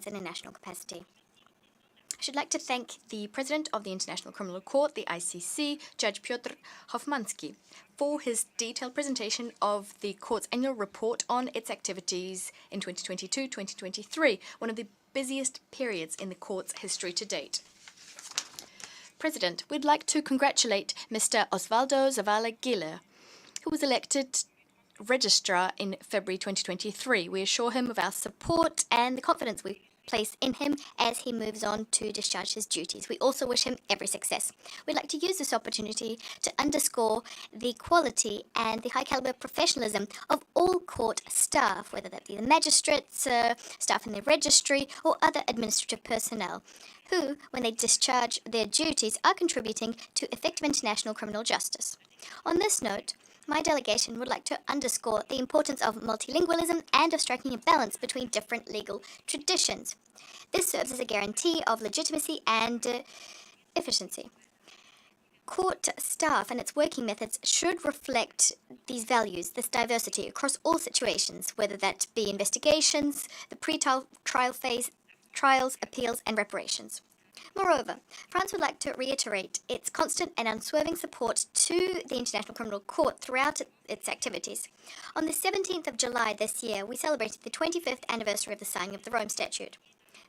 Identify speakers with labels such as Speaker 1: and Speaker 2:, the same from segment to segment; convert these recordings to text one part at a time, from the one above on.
Speaker 1: remains in a national capacity. I should like to thank the President of the International Criminal Court, the ICC, Judge Piotr Hofmansky, for his detailed presentation of the court's annual report on its activities in 2022-2023, one of the busiest periods in the court's history to date. President, we'd like to congratulate Mr. Osvaldo Zavala Giller, who was elected Registrar in February 2023. We assure him of our support and the confidence we place in him as he moves on to discharge his duties. We also wish him every success. We'd like to use this opportunity to underscore the quality and the high-caliber professionalism of all court staff, whether that be the magistrates, staff in the registry, or other administrative personnel, who, when they discharge their duties, are contributing to effective international criminal justice. On this note, my delegation would like to underscore the importance of multilingualism and of striking a balance between different legal traditions. This serves as a guarantee of legitimacy and efficiency. Court staff and its working methods should reflect these values, this diversity across all situations, whether that be investigations, the pre-trial phase, trials, appeals, and reparations. Moreover, France would like to reiterate its constant and unswerving support to the International Criminal Court throughout its activities. On the 17th of July this year, we celebrated the 25th anniversary of the signing of the Rome Statute.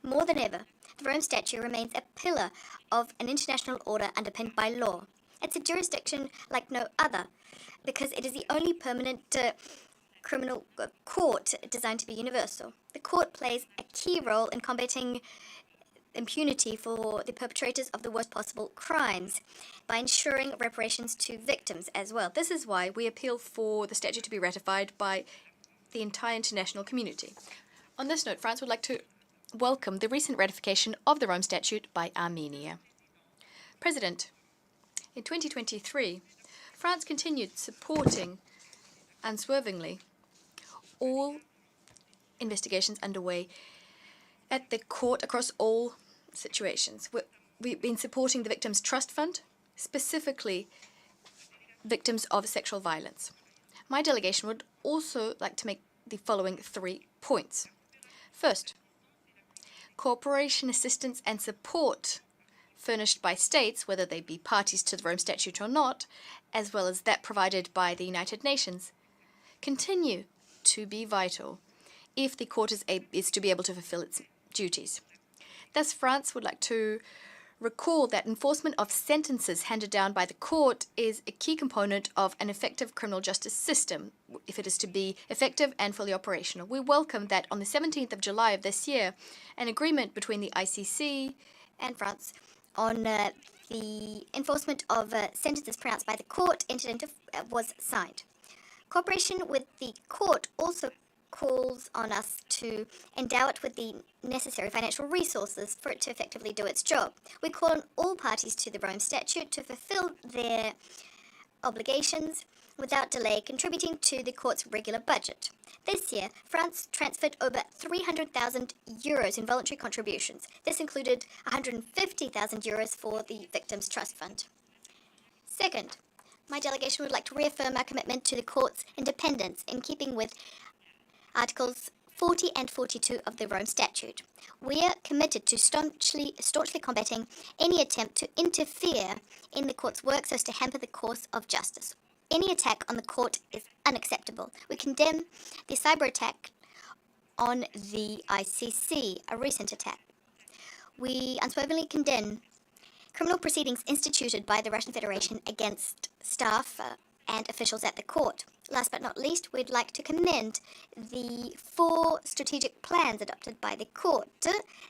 Speaker 1: More than ever, the Rome Statute remains a pillar of an international order underpinned by law. It's a jurisdiction like no other, because it is the only permanent criminal court designed to be universal. The court plays a key role in combating impunity for the perpetrators of the worst possible crimes by ensuring reparations to victims as well. This is why we appeal for the statute to be ratified by the entire international community. On this note, France would like to welcome the recent ratification of the Rome Statute by Armenia. President, in 2023, France continued supporting unswervingly all investigations underway at the court across all situations. We've been supporting the Victims' Trust Fund, specifically victims of sexual violence. My delegation would also like to make the following 3 points. First, cooperation, assistance, and support furnished by states, whether they be parties to the Rome Statute or not, as well as that provided by the United Nations, continue to be vital if the court is to be able to fulfill its duties. Thus, France would like to recall that enforcement of sentences handed down by the court is a key component of an effective criminal justice system, if it is to be effective and fully operational. We welcome that on the 17th of July of this year, an agreement between the ICC and France on the enforcement of sentences pronounced by the court was signed. Cooperation with the court also calls on us to endow it with the necessary financial resources for it to effectively do its job. We call on all parties to the Rome Statute to fulfill their obligations without delay, contributing to the court's regular budget. This year, France transferred over 300,000 euros in voluntary contributions. This included 150,000 euros for the Victims' Trust Fund. Second, my delegation would like to reaffirm our commitment to the court's independence in keeping with Articles 40 and 42 of the Rome Statute. We are committed to staunchly combating any attempt to interfere in the court's work so as to hamper the course of justice. Any attack on the court is unacceptable. We condemn the cyber attack on the ICC, a recent attack. We unswervingly condemn criminal proceedings instituted by the Russian Federation against staff and officials at the court. Last but not least, we'd like to commend the 4 strategic plans adopted by the court,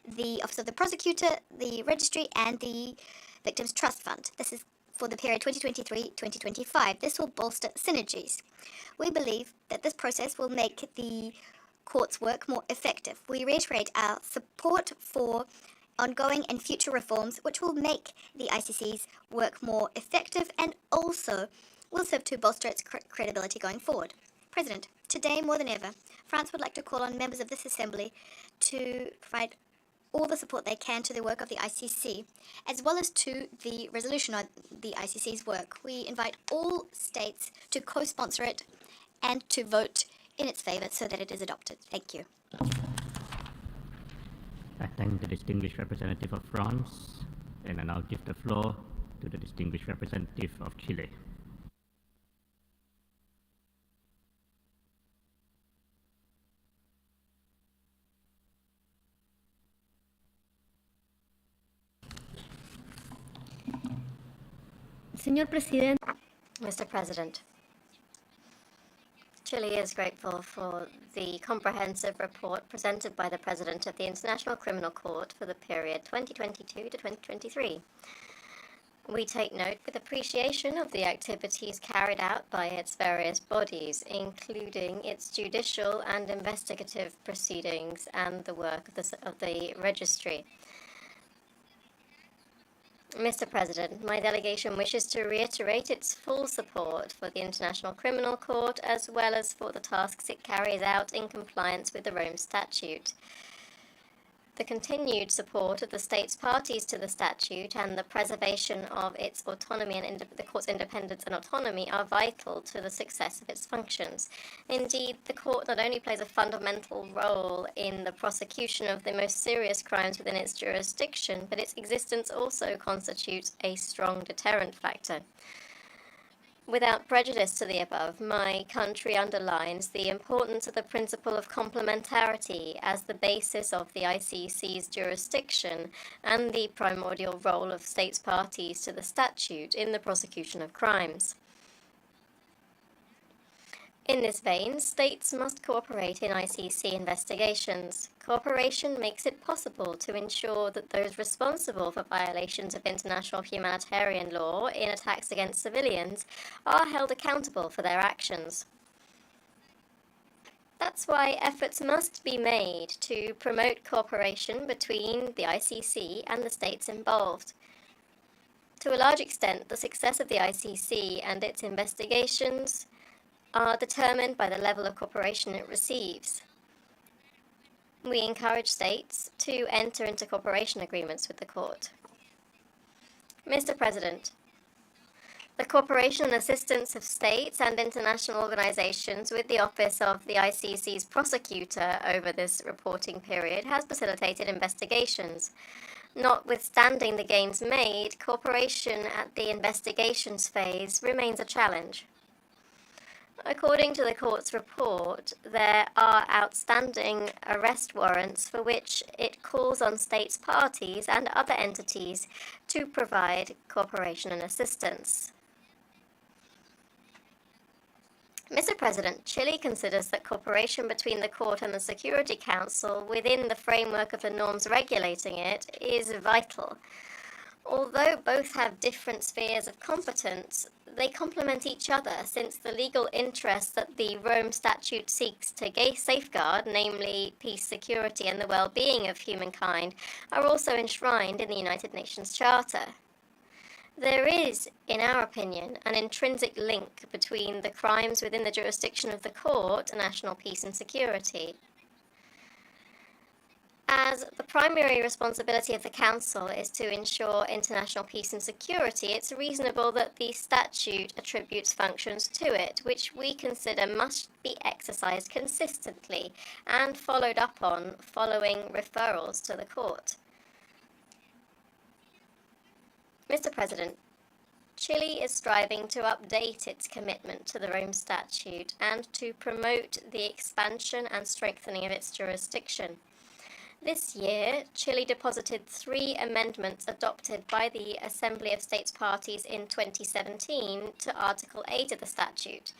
Speaker 1: the Office of the Prosecutor, the Registry, and the Victims' Trust Fund. This is for the period 2023-2025. This will bolster synergies. We believe that this process will make the court's work more effective. We reiterate our support for ongoing and future reforms which will make the ICC's work more effective and also will serve to bolster its credibility going forward. President, today more than ever, France would like to call on members of this Assembly to provide all the support they can to the work of the ICC, as well as to the resolution on the ICC's work. We invite all states to co-sponsor it and to vote in its favour so that it is adopted. Thank you.
Speaker 2: I thank the distinguished representative of France, and I now give the floor to the distinguished representative of Chile.
Speaker 3: Señor Presidente,
Speaker 1: Mr. President, Chile is grateful for the comprehensive report presented by the President of the International Criminal Court for the period 2022 to 2023. We take note with appreciation of the activities carried out by its various bodies, including its judicial and investigative proceedings and the work of the registry. Mr. President, my delegation wishes to reiterate its full support for the International Criminal Court as well as for the tasks it carries out in compliance with the Rome Statute. The continued support of the states parties to the statute and the preservation of its autonomy and the court's independence and autonomy are vital to the success of its functions. Indeed, the court not only plays a fundamental role in the prosecution of the most serious crimes within its jurisdiction, but its existence also constitutes a strong deterrent factor. Without prejudice to the above, my country underlines the importance of the principle of complementarity as the basis of the ICC's jurisdiction and the primordial role of states parties to the statute in the prosecution of crimes. In this vein, states must cooperate in ICC investigations. Cooperation makes it possible to ensure that those responsible for violations of international humanitarian law in attacks against civilians are held accountable for their actions. That's why efforts must be made to promote cooperation between the ICC and the states involved. To a large extent, the success of the ICC and its investigations are determined by the level of cooperation it receives. We encourage states to enter into cooperation agreements with the court. Mr. President, the cooperation and assistance of states and international organizations with the Office of the ICC's prosecutor over this reporting period has facilitated investigations. Notwithstanding the gains made, cooperation at the investigations phase remains a challenge. According to the court's report, there are outstanding arrest warrants for which it calls on states parties and other entities to provide cooperation and assistance. Mr. President, Chile considers that cooperation between the court and the Security Council within the framework of the norms regulating it is vital. Although both have different spheres of competence, they complement each other since the legal interests that the Rome Statute seeks to safeguard, namely peace, security, and the well-being of humankind, are also enshrined in the United Nations Charter. There is, in our opinion, an intrinsic link between the crimes within the jurisdiction of the court and national peace and security. As the primary responsibility of the Council is to ensure international peace and security, it's reasonable that the statute attributes functions to it, which we consider must be exercised consistently and followed up on following referrals to the court. Mr. President, Chile is striving to update its commitment to the Rome Statute and to promote the expansion and strengthening of its jurisdiction. This year, Chile deposited 3 amendments adopted by the Assembly of States Parties in 2017 to Article 8 of the statute.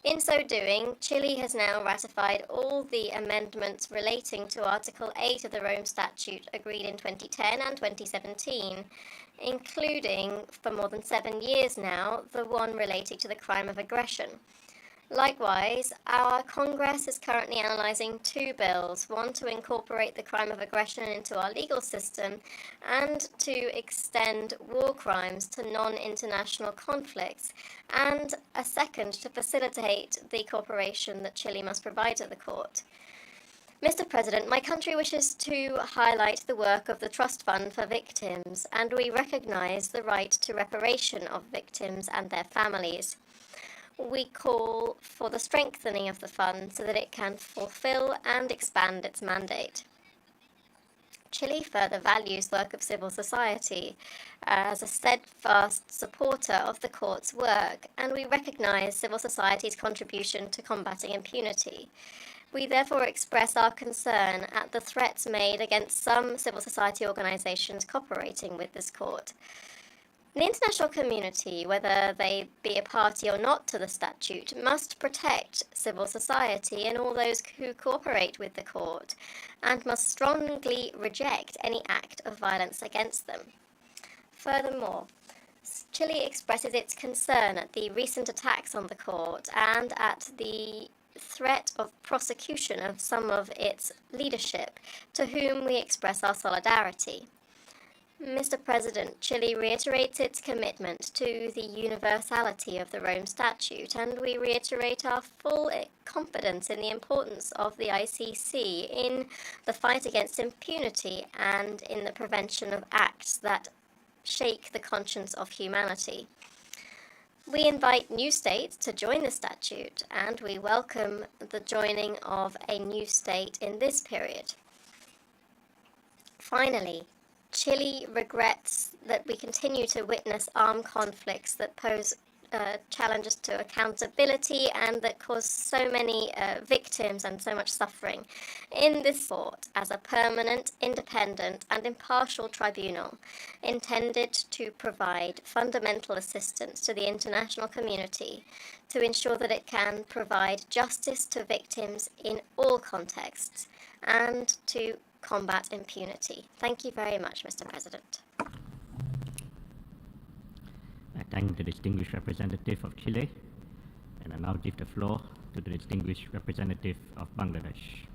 Speaker 1: In so doing, Chile has now ratified all the amendments relating to Article 8 of the Rome Statute agreed in 2010 and 2017, including, for more than 7 years now, the one relating to the crime of aggression. Likewise, our Congress is currently analysing 2 bills, one to incorporate the crime of aggression into our legal system and to extend war crimes to non-international conflicts, and a second to facilitate the cooperation that Chile must provide to the court. Mr. President, my country wishes to highlight the work of the Trust Fund for Victims, and we recognise the right to reparation of victims and their families. We call for the strengthening of the fund so that it can fulfill and expand its mandate.
Speaker 3: Chile further values the work of civil society as a steadfast supporter of the court's work, and we recognise civil society's contribution to combating impunity. We therefore express our concern at the threats made against some civil society organisations cooperating with this court. The international community, whether they be a party or not to the statute, must protect civil society and all those who cooperate with the court, and must strongly reject any act of violence against them. Furthermore, Chile expresses its concern at the recent attacks on the court and at the threat of prosecution of some of its leadership, to whom we express our solidarity. Mr. President, Chile reiterates its commitment to the universality of the Rome Statute, and we reiterate our full confidence in the importance of the ICC in the fight against impunity and in the prevention of acts that shake the conscience of humanity. We invite new states to join the statute, and we welcome the joining of a new state in this period. Finally, Chile regrets that we continue to witness armed conflicts that pose challenges to accountability and that cause so many victims and so much suffering. In this court, as a permanent, independent and impartial tribunal intended to provide fundamental assistance to the international community to ensure that it can provide justice to victims in all contexts and to combat impunity. Thank you very much, Mr. President.
Speaker 2: I thank the distinguished representative of Chile, and I now give the floor to the distinguished representative of Bangladesh.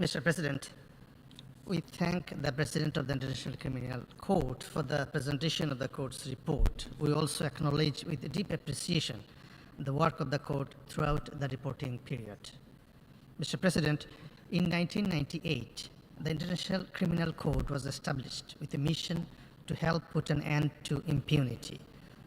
Speaker 4: Mr. President, we thank the President of the International Criminal Court for the presentation of the court's report. We also acknowledge with deep appreciation the work of the court throughout the reporting period. Mr. President, in 1998, the International Criminal Court was established with a mission to help put an end to impunity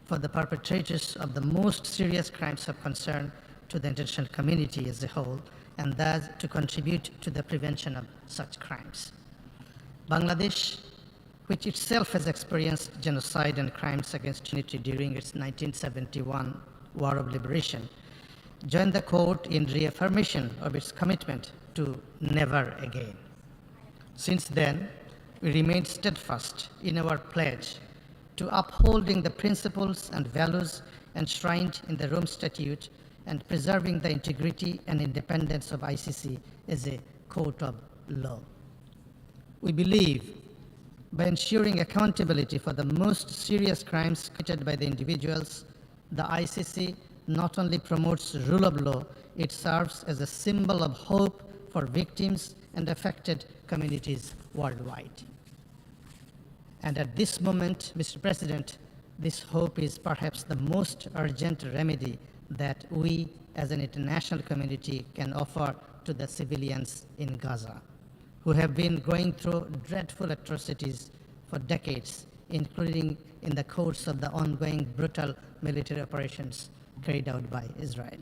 Speaker 4: for the perpetrators of the most serious crimes of concern to the international community as a whole, and thus to contribute to the prevention of such crimes. Bangladesh, which itself has experienced genocide and crimes against humanity during its 1971 War of Liberation, joined the court in reaffirmation of its commitment to never again. Since then, we remained steadfast in our pledge to upholding the principles and values enshrined in the Rome Statute and preserving the integrity and independence of ICC as a court of law. We believe by ensuring accountability for the most serious crimes committed by the individuals, the ICC not only promotes rule of law, it serves as a symbol of hope for victims and affected communities worldwide. And at this moment, Mr. President, this hope is perhaps the most urgent remedy that we as an international community can offer to the civilians in Gaza, who have been going through dreadful atrocities for decades, including in the course of the ongoing brutal military operations carried out by Israel.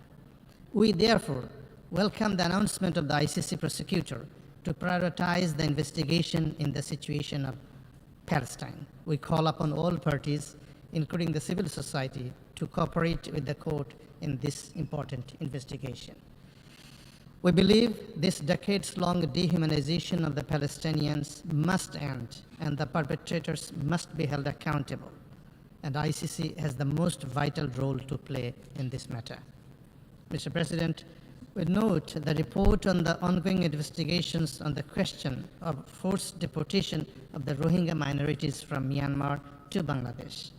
Speaker 4: We therefore welcome the announcement of the ICC prosecutor to prioritize the investigation in the situation of Palestine. We call upon all parties, including the civil society, to cooperate with the court in this important investigation. We believe this decades-long dehumanization of the Palestinians must end, and the perpetrators must be held accountable, and ICC has the most vital role to play in this matter. Mr. President, we note the report on the ongoing investigations on the question of forced deportation of the Rohingya minorities from Myanmar to Bangladesh.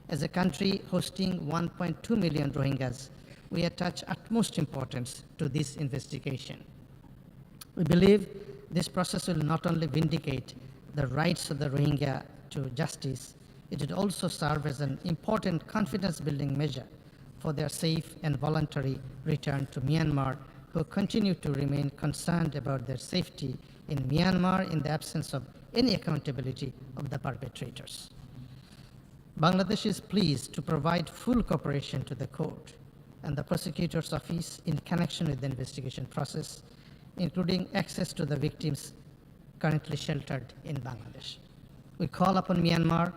Speaker 4: As a country hosting 1.2 million Rohingyas, we attach utmost importance to this investigation. We believe this process will not only vindicate the rights of the Rohingya to justice, it will also serve as an important confidence-building measure for their safe and voluntary return to Myanmar, who continue to remain concerned about their safety in Myanmar in the absence of any accountability of the perpetrators. Bangladesh is pleased to provide full cooperation to the court and the prosecutor's office in connection with the investigation process, including access to the victims currently sheltered in Bangladesh. We call upon Myanmar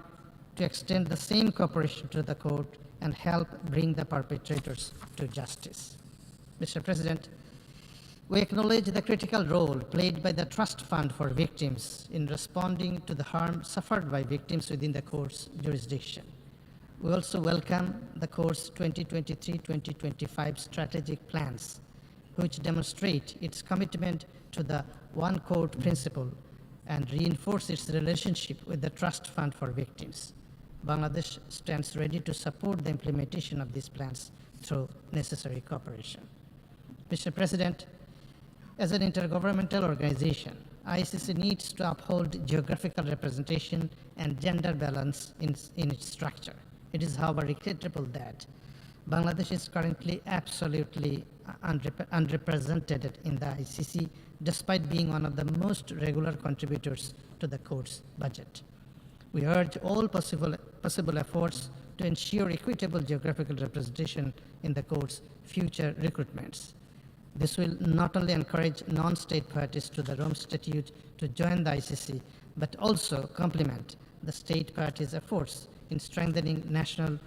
Speaker 4: to extend the same cooperation to the court and help bring the perpetrators to justice. Mr. President, we acknowledge the critical role played by the Trust Fund for Victims in responding to the harm suffered by victims within the court's jurisdiction. We also welcome the court's 2023-2025 strategic plans, which demonstrate its commitment to the one court principle and reinforce its relationship with the Trust Fund for Victims. Bangladesh stands ready to support the implementation of these plans through necessary cooperation. Mr. President, as an intergovernmental organization, ICC needs to uphold geographical representation and gender balance in its structure. It is, however, regrettable that Bangladesh is currently absolutely unrepresented in the ICC, despite being one of the most regular contributors to the court's budget. We urge all possible efforts to ensure equitable geographical representation in the court's future recruitments. This will not only encourage non-state parties to the Rome Statute to join the ICC, but also complement the state parties' efforts in strengthening national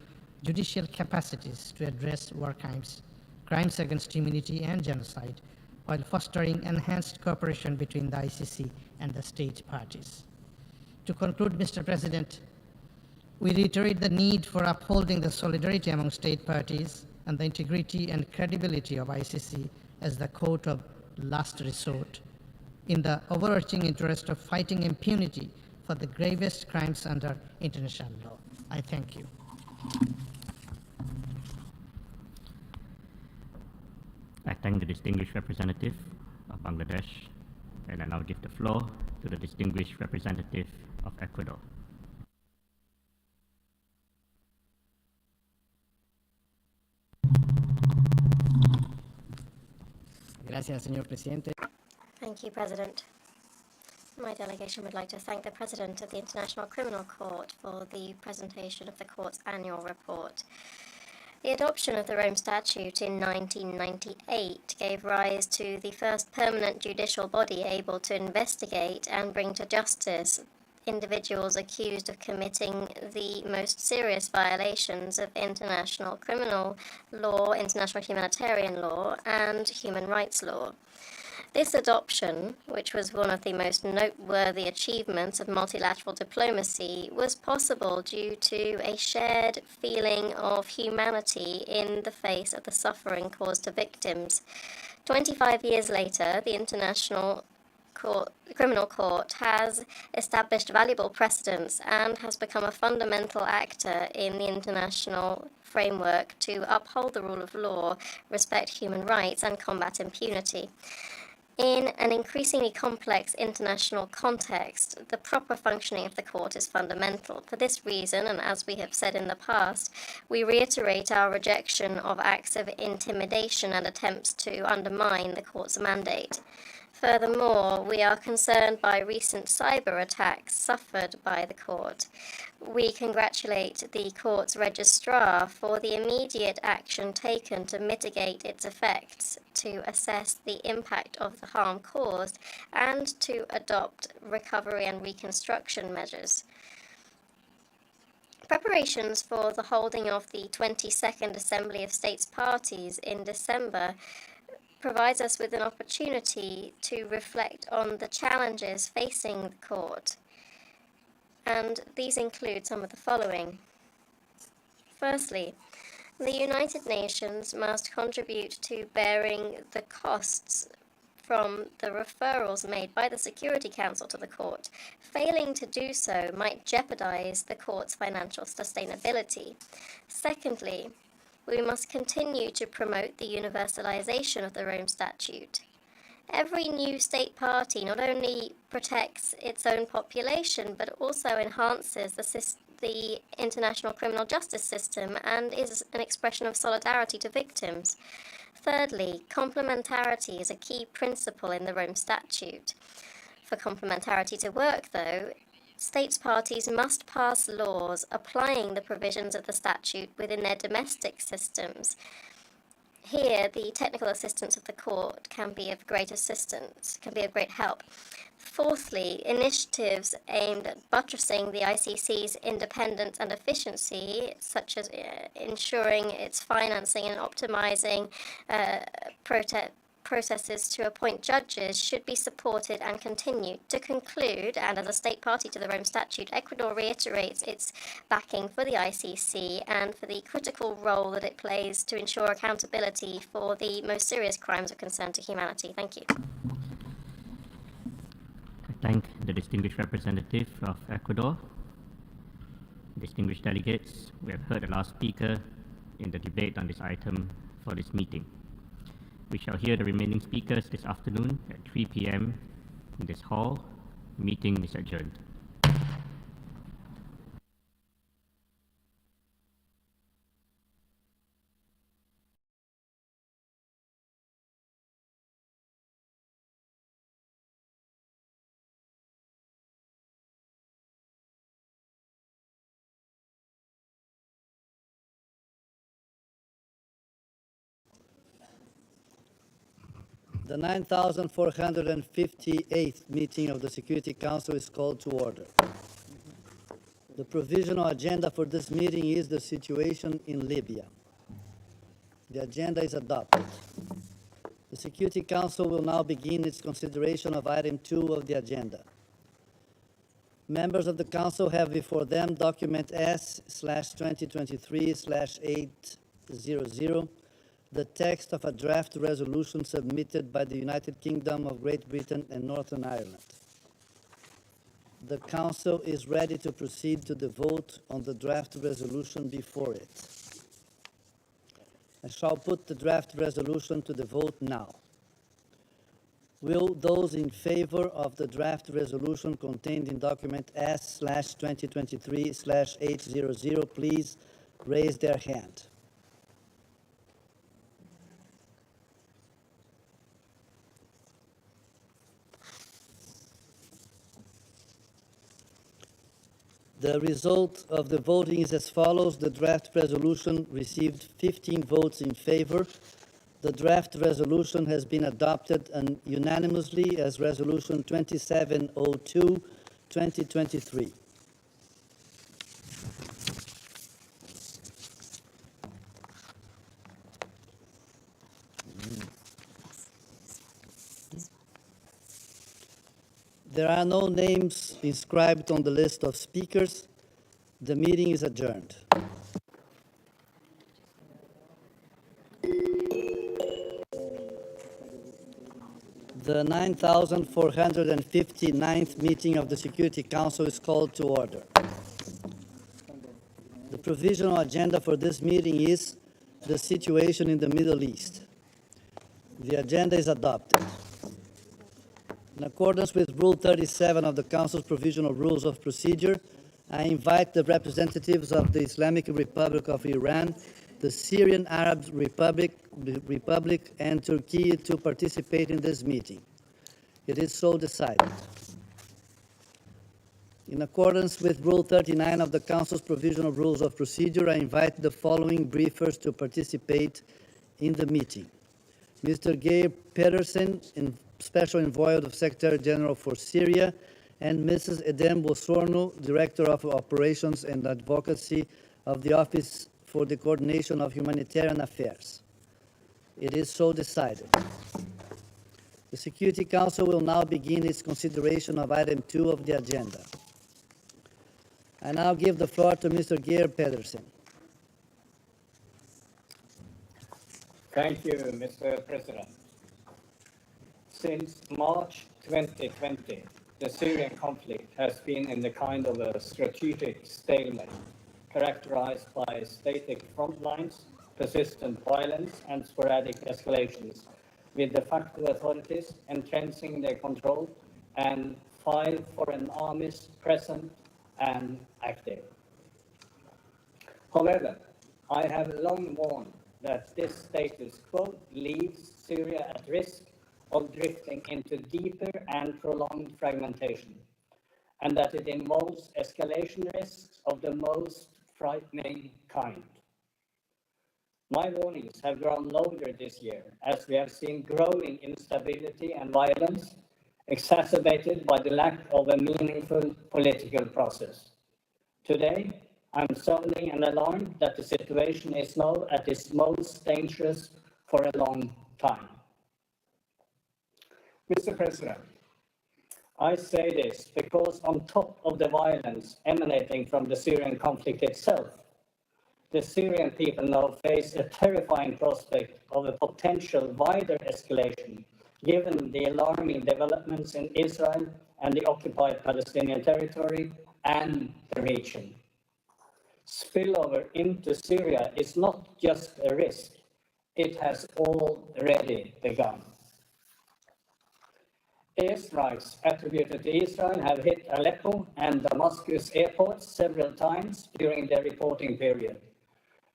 Speaker 4: judicial capacities to address war crimes, crimes against humanity, and genocide, while fostering enhanced cooperation between the ICC and the state parties. To conclude, Mr. President, we reiterate the need for upholding the solidarity among state parties and the integrity and credibility of ICC as the court of last resort in the overarching interest of fighting impunity for the gravest crimes under international law. I thank you.
Speaker 2: I thank the distinguished representative of Bangladesh, and I now give the floor to the distinguished representative of Ecuador.
Speaker 5: Gracias, señor presidente.
Speaker 3: Thank you, President. My delegation would like to thank the President of the International Criminal Court for the presentation of the Court's annual report. The adoption of the Rome Statute in 1998 gave rise to the first permanent judicial body able to investigate and bring to justice individuals accused of committing the most serious violations of international criminal law, international humanitarian law, and human rights law. This adoption, which was one of the most noteworthy achievements of multilateral diplomacy, was possible due to a shared feeling of humanity in the face of the suffering caused to victims. 25 years later, the International Criminal Court has established valuable precedents and has become a fundamental actor in the international framework to uphold the rule of law, respect human rights, and combat impunity. In an increasingly complex international context, the proper functioning of the court is fundamental. For this reason, and as we have said in the past, we reiterate our rejection of acts of intimidation and attempts to undermine the court's mandate. Furthermore, we are concerned by recent cyber attacks suffered by the court. We congratulate the court's registrar for the immediate action taken to mitigate its effects, to assess the impact of the harm caused, and to adopt recovery and reconstruction measures. Preparations for the holding of the 22nd Assembly of States Parties in December provides us with an opportunity to reflect on the challenges facing the court. And these include some of the following. Firstly, the United Nations must contribute to bearing the costs from the referrals made by the Security Council to the court. Failing to do so might jeopardize the court's financial sustainability. Secondly, we must continue to promote the universalization of the Rome Statute. Every new state party not only protects its own population, but also enhances the international criminal justice system and is an expression of solidarity to victims. Thirdly, complementarity is a key principle in the Rome Statute. For complementarity to work, though, states parties must pass laws applying the provisions of the statute within their domestic systems. Here, the technical assistance of the court can be of great help. Fourthly, initiatives aimed at buttressing the ICC's independence and efficiency, such as ensuring its financing and optimizing processes to appoint judges, should be supported and continued. To conclude, and as a state party to the Rome Statute, Ecuador reiterates its backing for the ICC and for the critical role that it plays to ensure accountability for the most serious crimes of concern to humanity. Thank you.
Speaker 2: I thank the distinguished representative of Ecuador. Distinguished delegates, we have heard the last speaker in the debate on this item for this meeting. We shall hear the remaining speakers this afternoon at 3 p.m. in this hall. The meeting is adjourned.
Speaker 6: The 9,458th meeting of the Security Council is called to order. The provisional agenda for this meeting is the situation in Libya. The agenda is adopted. The Security Council will now begin its consideration of item 2 of the agenda. Members of the Council have before them document S/2023/800, the text of a draft resolution submitted by the United Kingdom of Great Britain and Northern Ireland. The Council is ready to proceed to the vote on the draft resolution before it. I shall put the draft resolution to the vote now. Will those in favor of the draft resolution contained in document S/2023/800 please raise their hand? The result of the voting is as follows. The draft resolution received 15 votes in favor. The draft resolution has been adopted unanimously as Resolution 2702/2023. There are no names inscribed on the list of speakers. The meeting is adjourned. The 9,459th meeting of the Security Council is called to order. The provisional agenda for this meeting is the situation in the Middle East. The agenda is adopted. In accordance with Rule 37 of the Council's Provisional Rules of Procedure, I invite the representatives of the Islamic Republic of Iran, the Syrian Arab Republic, and Turkey to participate in this meeting. It is so decided. In accordance with Rule 39 of the Council's Provisional Rules of Procedure, I invite the following briefers to participate in the meeting. Mr. Geir Pedersen, Special Envoy of Secretary General for Syria, and Mrs. Edem Bosorno, Director of Operations and Advocacy of the Office for the Coordination of Humanitarian Affairs. It is so decided. The Security Council will now begin its consideration of item 2 of the agenda. I now give the floor to Mr. Geir Pedersen.
Speaker 7: Thank you, Mr. President. Since March 2020, the Syrian conflict has been in the kind of a strategic stalemate, characterized by static front lines, persistent violence, and sporadic escalations, with de facto authorities entrenching their control and 5 foreign armies present and active. However, I have long warned that this status quo leaves Syria at risk of drifting into deeper and prolonged fragmentation, and that it involves escalation risks of the most frightening kind. My warnings have grown louder this year as we have seen growing instability and violence exacerbated by the lack of a meaningful political process. Today, I'm sounding an alarm that the situation is now at its most dangerous for a long time. Mr. President, I say this because on top of the violence emanating from the Syrian conflict itself, the Syrian people now face a terrifying prospect of a potential wider escalation, given the alarming developments in Israel and the occupied Palestinian territory and the region. Spillover into Syria is not just a risk, it has already begun. Airstrikes attributed to Israel have hit Aleppo and Damascus airports several times during their reporting period,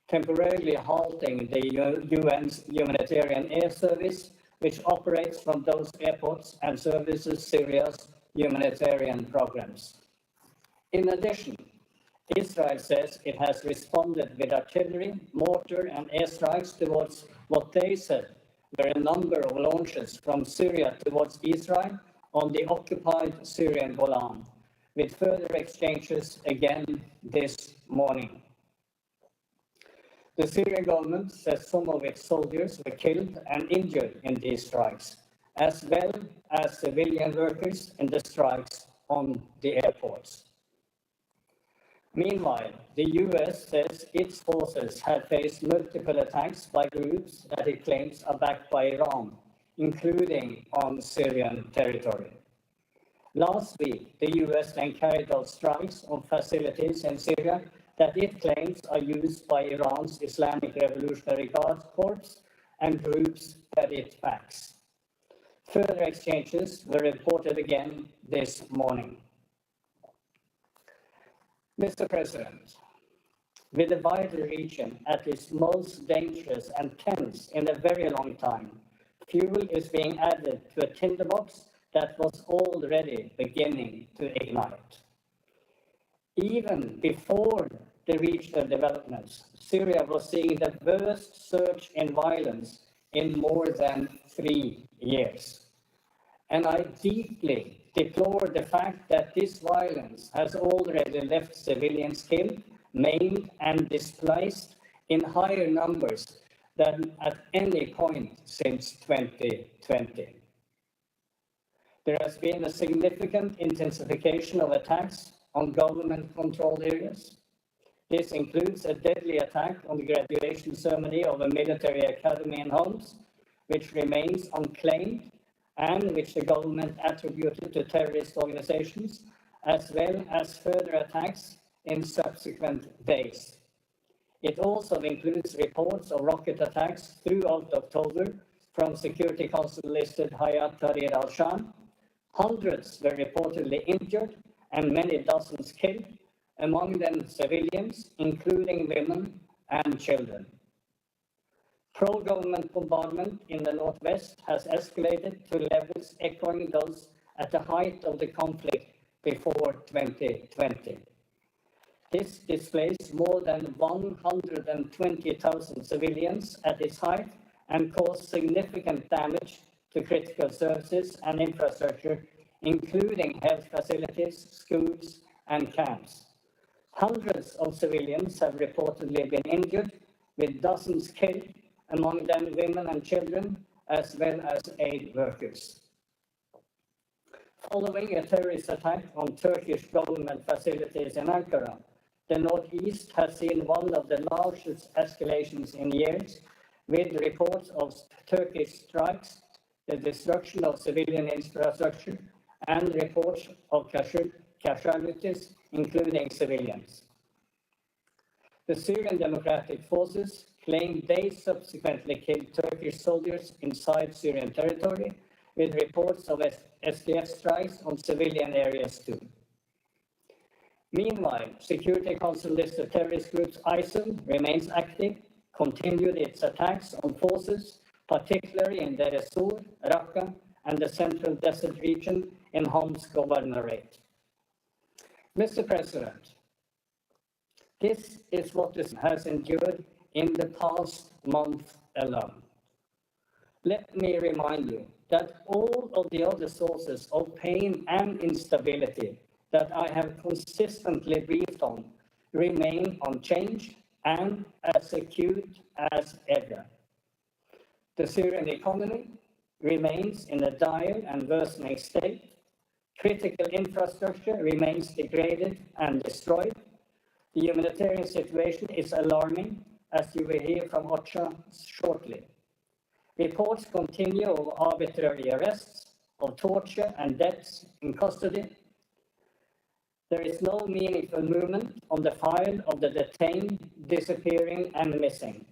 Speaker 7: temporarily halting the UN's Humanitarian Air Service, which operates from those airports and services Syria's humanitarian programs. In addition, Israel says it has responded with artillery, mortar, and airstrikes towards what they said were a number of launches from Syria towards Israel on the occupied Syrian Golan, with further exchanges again this morning. The Syrian government says some of its soldiers were killed and injured in these strikes, as well as civilian workers in the strikes on the airports. Meanwhile, the US says its forces have faced multiple attacks by groups that it claims are backed by Iran, including on Syrian territory. Last week, the US then carried out strikes on facilities in Syria that it claims are used by Iran's Islamic Revolutionary Guard Corps and groups that it backs. Further exchanges were reported again this morning. Mr. President, with the wider region at its most dangerous and tense in a very long time, fuel is being added to a tinderbox that was already beginning to ignite. Even before the regional developments, Syria was seeing the worst surge in violence in more than 3 years. And I deeply deplore the fact that this violence has already left civilians killed, maimed, and displaced in higher numbers than at any point since 2020. There has been a significant intensification of attacks on government-controlled areas. This includes a deadly attack on the graduation ceremony of a military academy in Homs, which remains unclaimed and which the government attributed to terrorist organizations, as well as further attacks in subsequent days. It also includes reports of rocket attacks throughout October from Security Council-listed Hayat Tahrir al-Sham. Hundreds were reportedly injured and many dozens killed, among them civilians, including women and children. Pro-government bombardment in the northwest has escalated to levels echoing those at the height of the conflict before 2020. This displaced more than 120,000 civilians at its height and caused significant damage to critical services and infrastructure, including health facilities, schools, and camps. Hundreds of civilians have reportedly been injured, with dozens killed, among them women and children, as well as aid workers. Following a terrorist attack on Turkish government facilities in Ankara, the Northeast has seen one of the largest escalations in years, with reports of Turkish strikes, the destruction of civilian infrastructure, and reports of casualties, including civilians. The Syrian Democratic Forces claim they subsequently killed Turkish soldiers inside Syrian territory, with reports of SDF strikes on civilian areas too. Meanwhile, Security Council-listed terrorist group ISIL remains active, continued its attacks on forces, particularly in Deir ez-Zor, Raqqa, and the central desert region in Homs Governorate. Mr. President, this is what this has endured in the past month alone. Let me remind you that all of the other sources of pain and instability that I have consistently briefed on remain unchanged and as acute as ever. The Syrian economy remains in a dire and worsening state. Critical infrastructure remains degraded and destroyed. The humanitarian situation is alarming, as you will hear from OCHA shortly. Reports continue of arbitrary arrests, of torture and deaths in custody. There is no meaningful movement on the file of the detained, disappearing, and missing.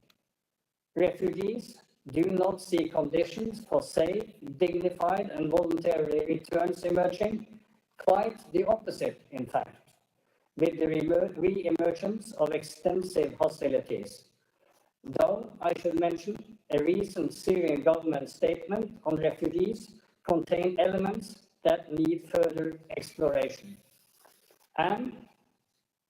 Speaker 7: Refugees do not see conditions for safe, dignified, and voluntary returns emerging. Quite the opposite, in fact, with the re-emergence of extensive hostilities. Though I should mention, a recent Syrian government statement on refugees contained elements that need further exploration. And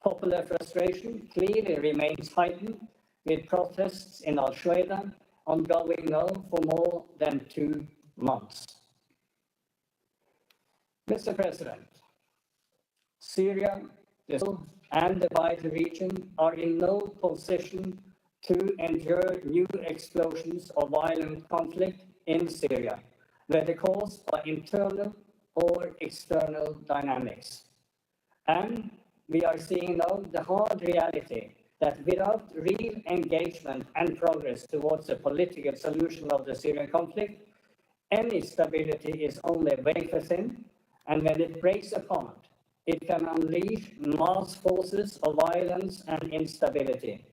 Speaker 7: popular frustration clearly remains heightened, with protests in Al-Shuaida ongoing now for more than 2 months. Mr. President, Syria and the wider region are in no position to endure new explosions of violent conflict in Syria, whether caused by internal or external dynamics. And we are seeing now the hard reality that without real engagement and progress towards a political solution of the Syrian conflict, any stability is only wafer thin, and when it breaks apart, it can unleash mass forces of violence and instability.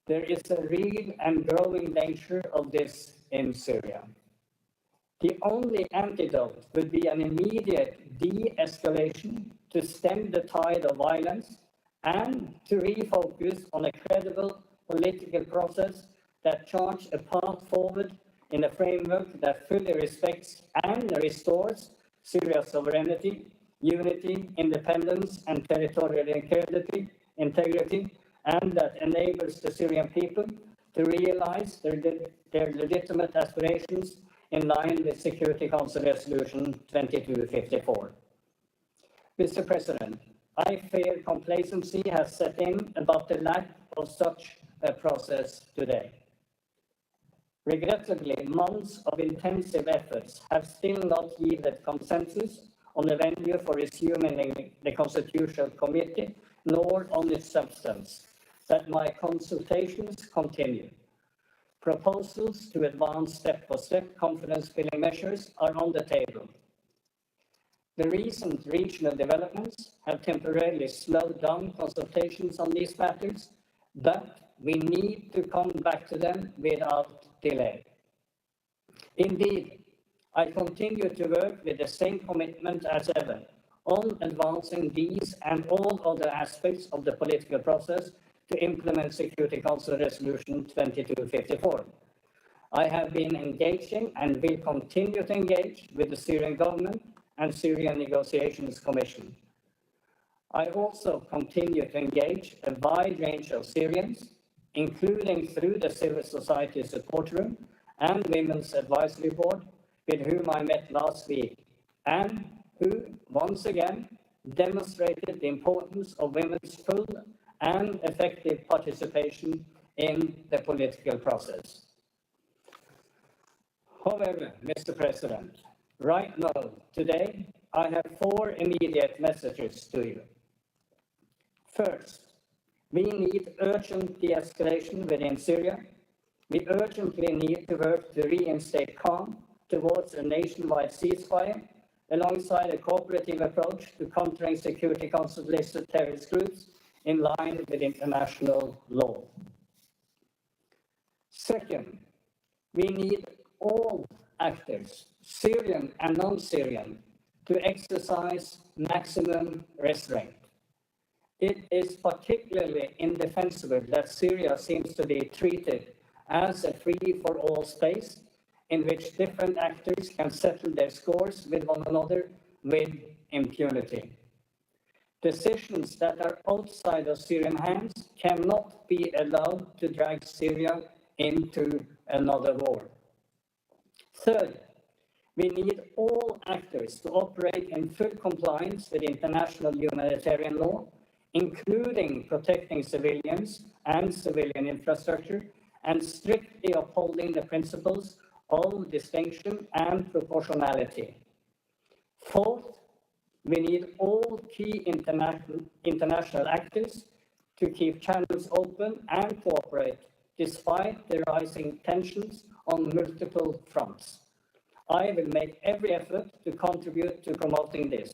Speaker 7: There is a real and growing danger of this in Syria. The only antidote would be an immediate de-escalation to stem the tide of violence and to refocus on a credible political process that charts a path forward in a framework that fully respects and restores Syria's sovereignty, unity, independence, and territorial integrity, and that enables the Syrian people to realize their legitimate aspirations in line with Security Council Resolution 2254. Mr. President, I fear complacency has set in about the lack of such a process today. Regrettably, months of intensive efforts have still not yielded consensus on the venue for resuming the Constitutional Committee, nor on its substance, that my consultations continue. Proposals to advance step-by-step confidence-building measures are on the table. The recent regional developments have temporarily slowed down consultations on these matters, but we need to come back to them without delay. Indeed, I continue to work with the same commitment as ever on advancing these and all other aspects of the political process to implement Security Council Resolution 2254. I have been engaging and will continue to engage with the Syrian government and Syrian Negotiations Commission. I also continue to engage a wide range of Syrians, including through the Civil Society Support Room and Women's Advisory Board, with whom I met last week, and who, once again, demonstrated the importance of women's full and effective participation in the political process. However, Mr. President, right now, today, I have 4 immediate messages to you. First, we need urgent de-escalation within Syria. We urgently need to work to reinstate calm towards a nationwide ceasefire, alongside a cooperative approach to countering Security Council-listed terrorist groups in line with international law. Second, we need all actors, Syrian and non-Syrian, to exercise maximum restraint. It is particularly indefensible that Syria seems to be treated as a free-for-all space in which different actors can settle their scores with one another with impunity. Decisions that are outside of Syrian hands cannot be allowed to drag Syria into another war. Third, we need all actors to operate in full compliance with international humanitarian law, including protecting civilians and civilian infrastructure, and strictly upholding the principles of distinction and proportionality. Fourth, we need all key international actors to keep channels open and cooperate despite the rising tensions on multiple fronts. I will make every effort to contribute to promoting this.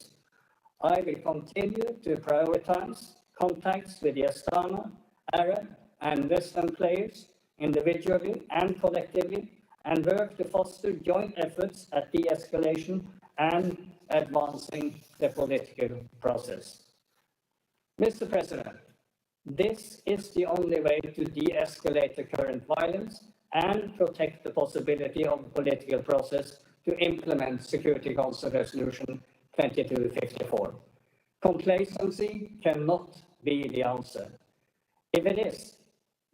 Speaker 7: I will continue to prioritize contacts with the Astana, Arab, and Western players individually and collectively, and work to foster joint efforts at de-escalation and advancing the political process. Mr. President, this is the only way to de-escalate the current violence and protect the possibility of a political process to implement Security Council Resolution 2254. Complacency cannot be the answer. If it is,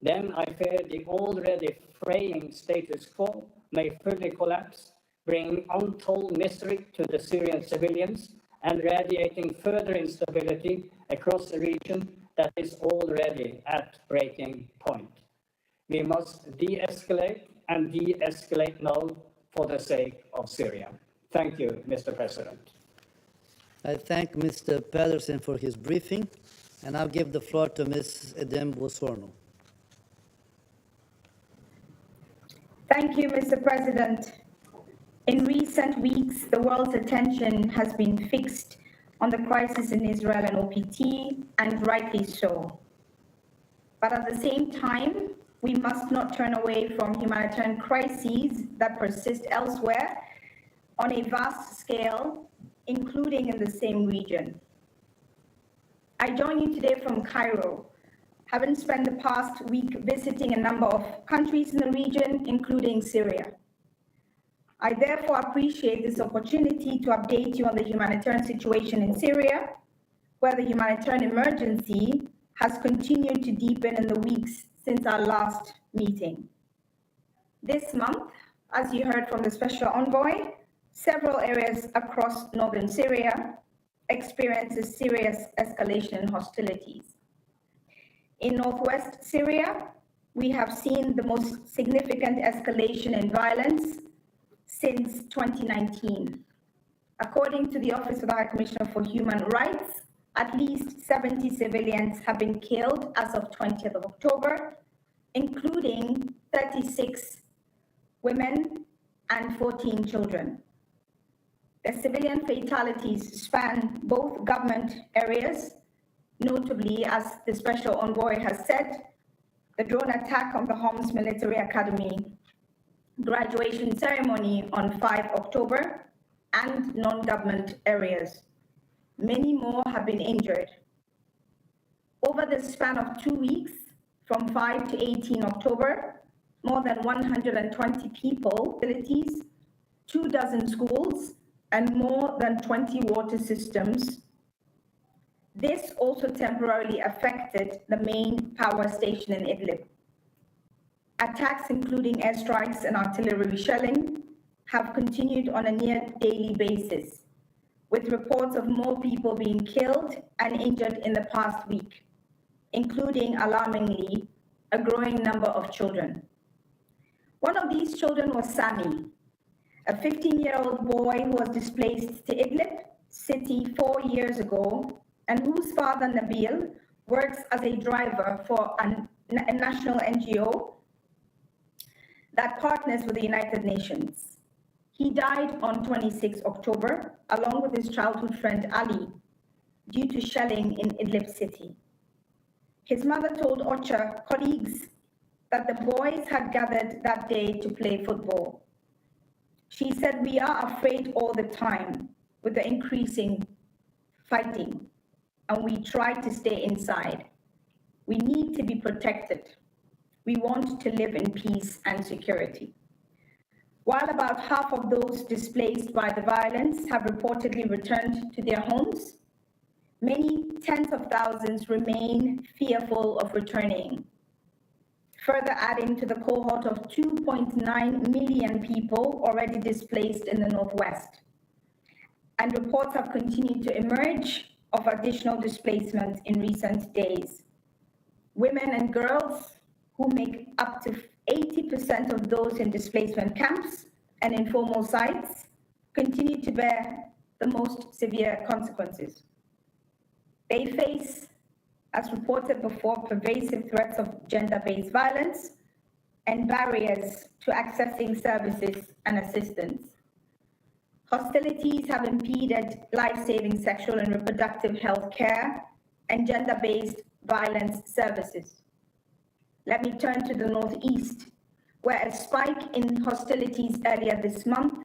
Speaker 7: then I fear the already fraying status quo may fully collapse, bringing untold misery to the Syrian civilians and radiating further instability across a region that is already at breaking point. We must de-escalate and de-escalate now for the sake of Syria. Thank you, Mr. President.
Speaker 6: I thank Mr. Pedersen for his briefing, and I'll give the floor to Ms. Edem Bosorno.
Speaker 8: Thank you, Mr. President. In recent weeks, the world's attention has been fixed on the crisis in Israel and OPT, and rightly so. But at the same time, we must not turn away from humanitarian crises that persist elsewhere on a vast scale, including in the same region. I join you today from Cairo, having spent the past week visiting a number of countries in the region, including Syria. I therefore appreciate this opportunity to update you on the humanitarian situation in Syria, where the humanitarian emergency has continued to deepen in the weeks since our last meeting. This month, as you heard from the Special Envoy, several areas across northern Syria experiences serious escalation in hostilities. In northwest Syria, we have seen the most significant escalation in violence since 2019. According to the Office of the High Commissioner for Human Rights, at least 70 civilians have been killed as of 20th of October, including 36 women and 14 children. The civilian fatalities span both government areas, notably, as the Special Envoy has said, the drone attack on the Homs Military Academy, graduation ceremony on 5 October, and non-government areas. Many more have been injured. Over the span of 2 weeks, from 5 to 18 October, more than 120 people, facilities, 24 schools, and more than 20 water systems. This also temporarily affected the main power station in Idlib. Attacks, including airstrikes and artillery shelling, have continued on a near daily basis, with reports of more people being killed and injured in the past week, including, alarmingly, a growing number of children. One of these children was Sami, a 15-year-old boy who was displaced to Idlib city 4 years ago, and whose father, Nabil, works as a driver for a national NGO that partners with the United Nations. He died on 26 October, along with his childhood friend Ali, due to shelling in Idlib city. His mother told OCHA colleagues that the boys had gathered that day to play football. She said, "We are afraid all the time with the increasing fighting, and we try to stay inside. We need to be protected. We want to live in peace and security." While about half of those displaced by the violence have reportedly returned to their homes, Many tens of thousands remain fearful of returning, further adding to the cohort of 2.9 million people already displaced in the Northwest. And reports have continued to emerge of additional displacement in recent days. Women and girls, who make up to 80% of those in displacement camps and informal sites, continue to bear the most severe consequences. They face, as reported before, pervasive threats of gender-based violence and barriers to accessing services and assistance. Hostilities have impeded life-saving sexual and reproductive health care and gender-based violence services. Let me turn to the Northeast, where a spike in hostilities earlier this month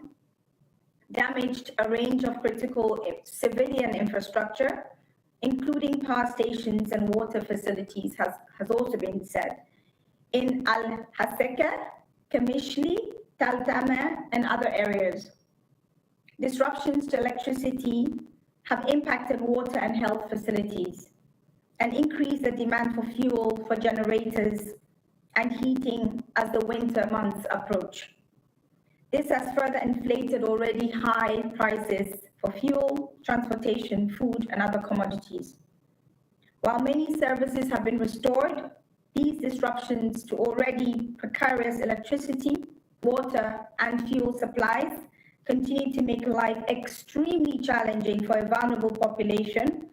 Speaker 8: damaged a range of critical civilian infrastructure, including power stations and water facilities, has also been said, in Al-Haseka, Kamishli, Tal Tamer, and other areas. Disruptions to electricity have impacted water and health facilities and increased the demand for fuel for generators and heating as the winter months approach. This has further inflated already high prices for fuel, transportation, food, and other commodities. While many services have been restored, these disruptions to already precarious electricity, water, and fuel supplies continue to make life extremely challenging for a vulnerable population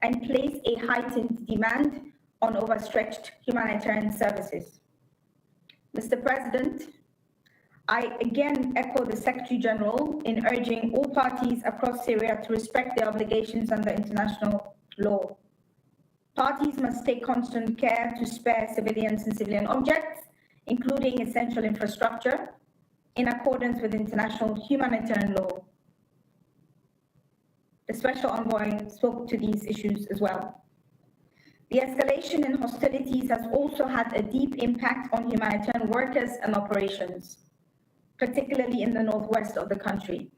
Speaker 8: and place a heightened demand on overstretched humanitarian services. Mr. President, I again echo the Secretary General in urging all parties across Syria to respect their obligations under international law. Parties must take constant care to spare civilians and civilian objects, including essential infrastructure, in accordance with international humanitarian law. The Special Envoy spoke to these issues as well. The escalation in hostilities has also had a deep impact on humanitarian workers and operations, particularly in the northwest of the country.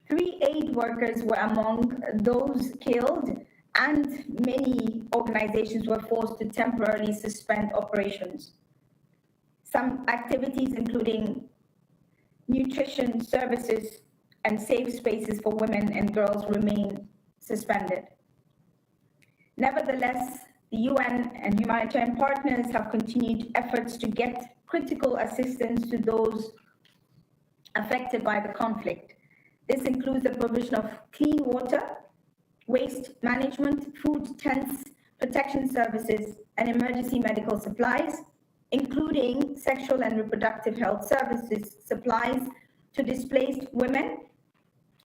Speaker 8: 3 aid workers were among those killed, and many organizations were forced to temporarily suspend operations. Some activities, including nutrition services and safe spaces for women and girls, remain suspended. Nevertheless, the UN and humanitarian partners have continued efforts to get critical assistance to those affected by the conflict. This includes the provision of clean water, waste management, food, tents, protection services, and emergency medical supplies, including sexual and reproductive health services, supplies to displaced women,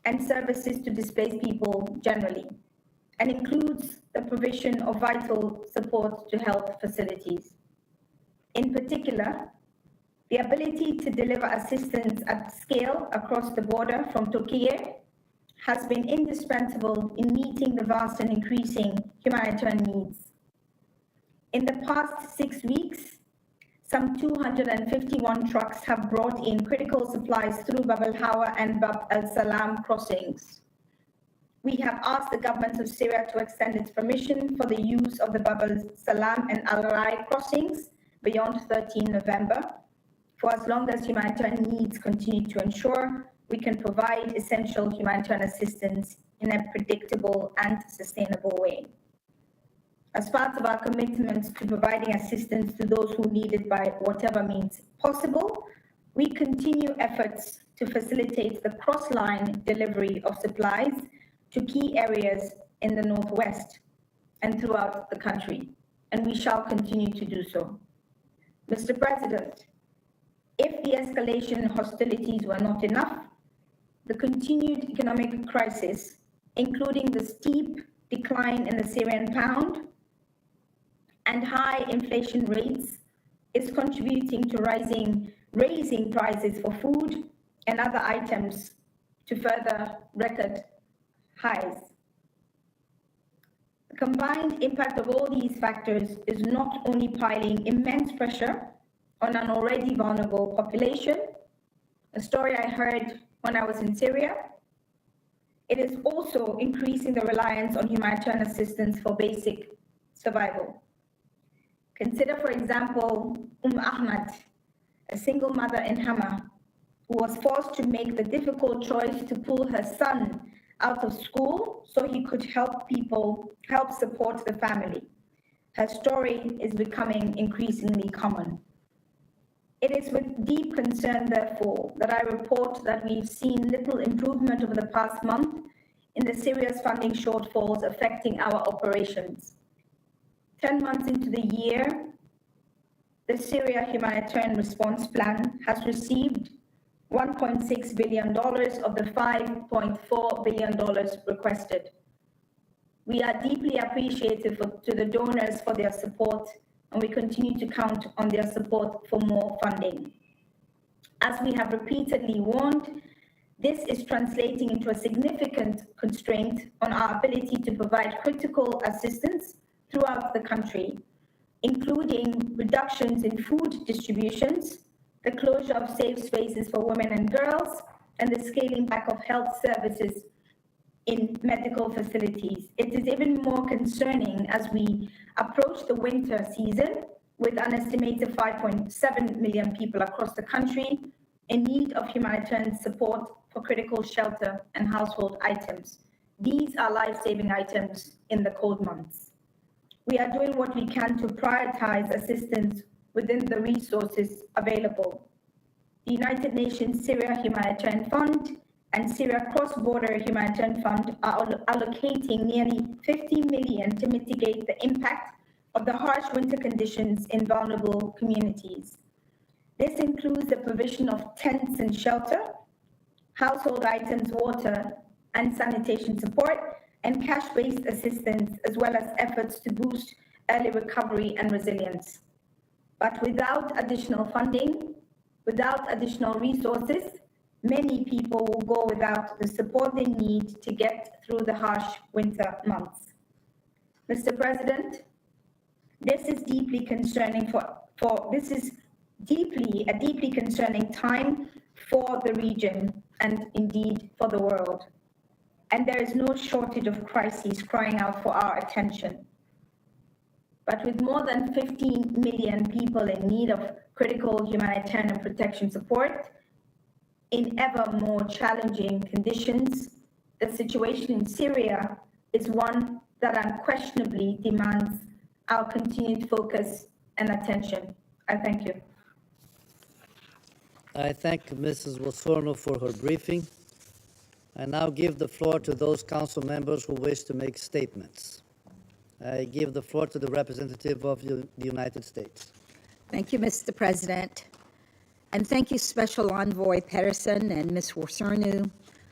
Speaker 8: and services to displaced people generally, and includes the provision of vital support to health facilities. In particular, the ability to deliver assistance at scale across the border from Turkey has been indispensable in meeting the vast and increasing humanitarian needs. In the past 6 weeks, some 251 trucks have brought in critical supplies through Bab al-Hawa and Bab al-Salam crossings. We have asked the government of Syria to extend its permission for the use of the Bab al-Salam and Al-Rai crossings beyond 13 November, for as long as humanitarian needs continue to ensure we can provide essential humanitarian assistance in a predictable and sustainable way. As part of our commitment to providing assistance to those who need it by whatever means possible, we continue efforts to facilitate the cross-line delivery of supplies to key areas in the Northwest and throughout the country, and we shall continue to do so. Mr. President, if the escalation in hostilities were not enough, the continued economic crisis, including the steep decline in the Syrian pound and high inflation rates, is contributing to raising prices for food and other items to further record highs. The combined impact of all these factors is not only piling immense pressure on an already vulnerable population, a story I heard when I was in Syria, It is also increasing the reliance on humanitarian assistance for basic survival. Consider, for example, Ahmad, a single mother in Hama, who was forced to make the difficult choice to pull her son out of school so he could help support the family. Her story is becoming increasingly common. It is with deep concern, therefore, that I report that we've seen little improvement over the past month in the serious funding shortfalls affecting our operations. 10 months into the year, the Syria Humanitarian Response Plan has received $1.6 billion of the $5.4 billion requested. We are deeply appreciative to the donors for their support, and we continue to count on their support for more funding. As we have repeatedly warned, this is translating into a significant constraint on our ability to provide critical assistance throughout the country, including reductions in food distributions, the closure of safe spaces for women and girls, and the scaling back of health services in medical facilities. It is even more concerning as we approach the winter season with an estimated 5.7 million people across the country in need of humanitarian support for critical shelter and household items. These are life-saving items in the cold months. We are doing what we can to prioritize assistance within the resources available. The United Nations Syria Humanitarian Fund and Syria Cross-Border Humanitarian Fund are allocating nearly 50 million to mitigate the impact of the harsh winter conditions in vulnerable communities. This includes the provision of tents and shelter, household items, water, and sanitation support, and cash-based assistance, as well as efforts to boost early recovery and resilience. But without additional funding, without additional resources, many people will go without the support they need to get through the harsh winter months. Mr. President, this is deeply concerning this is a deeply concerning time for the region and indeed for the world. And there is no shortage of crises crying out for our attention. But with more than 15 million people in need of critical humanitarian and protection support, in ever more challenging conditions, the situation in Syria is one that unquestionably demands our continued focus and attention. I thank you.
Speaker 6: I thank Mrs. Wosorno for her briefing. I now give the floor to those council members who wish to make statements. I give the floor to the representative of the United States.
Speaker 9: Thank you, Mr. President. And thank you, Special Envoy Pedersen and Ms. Wosorno,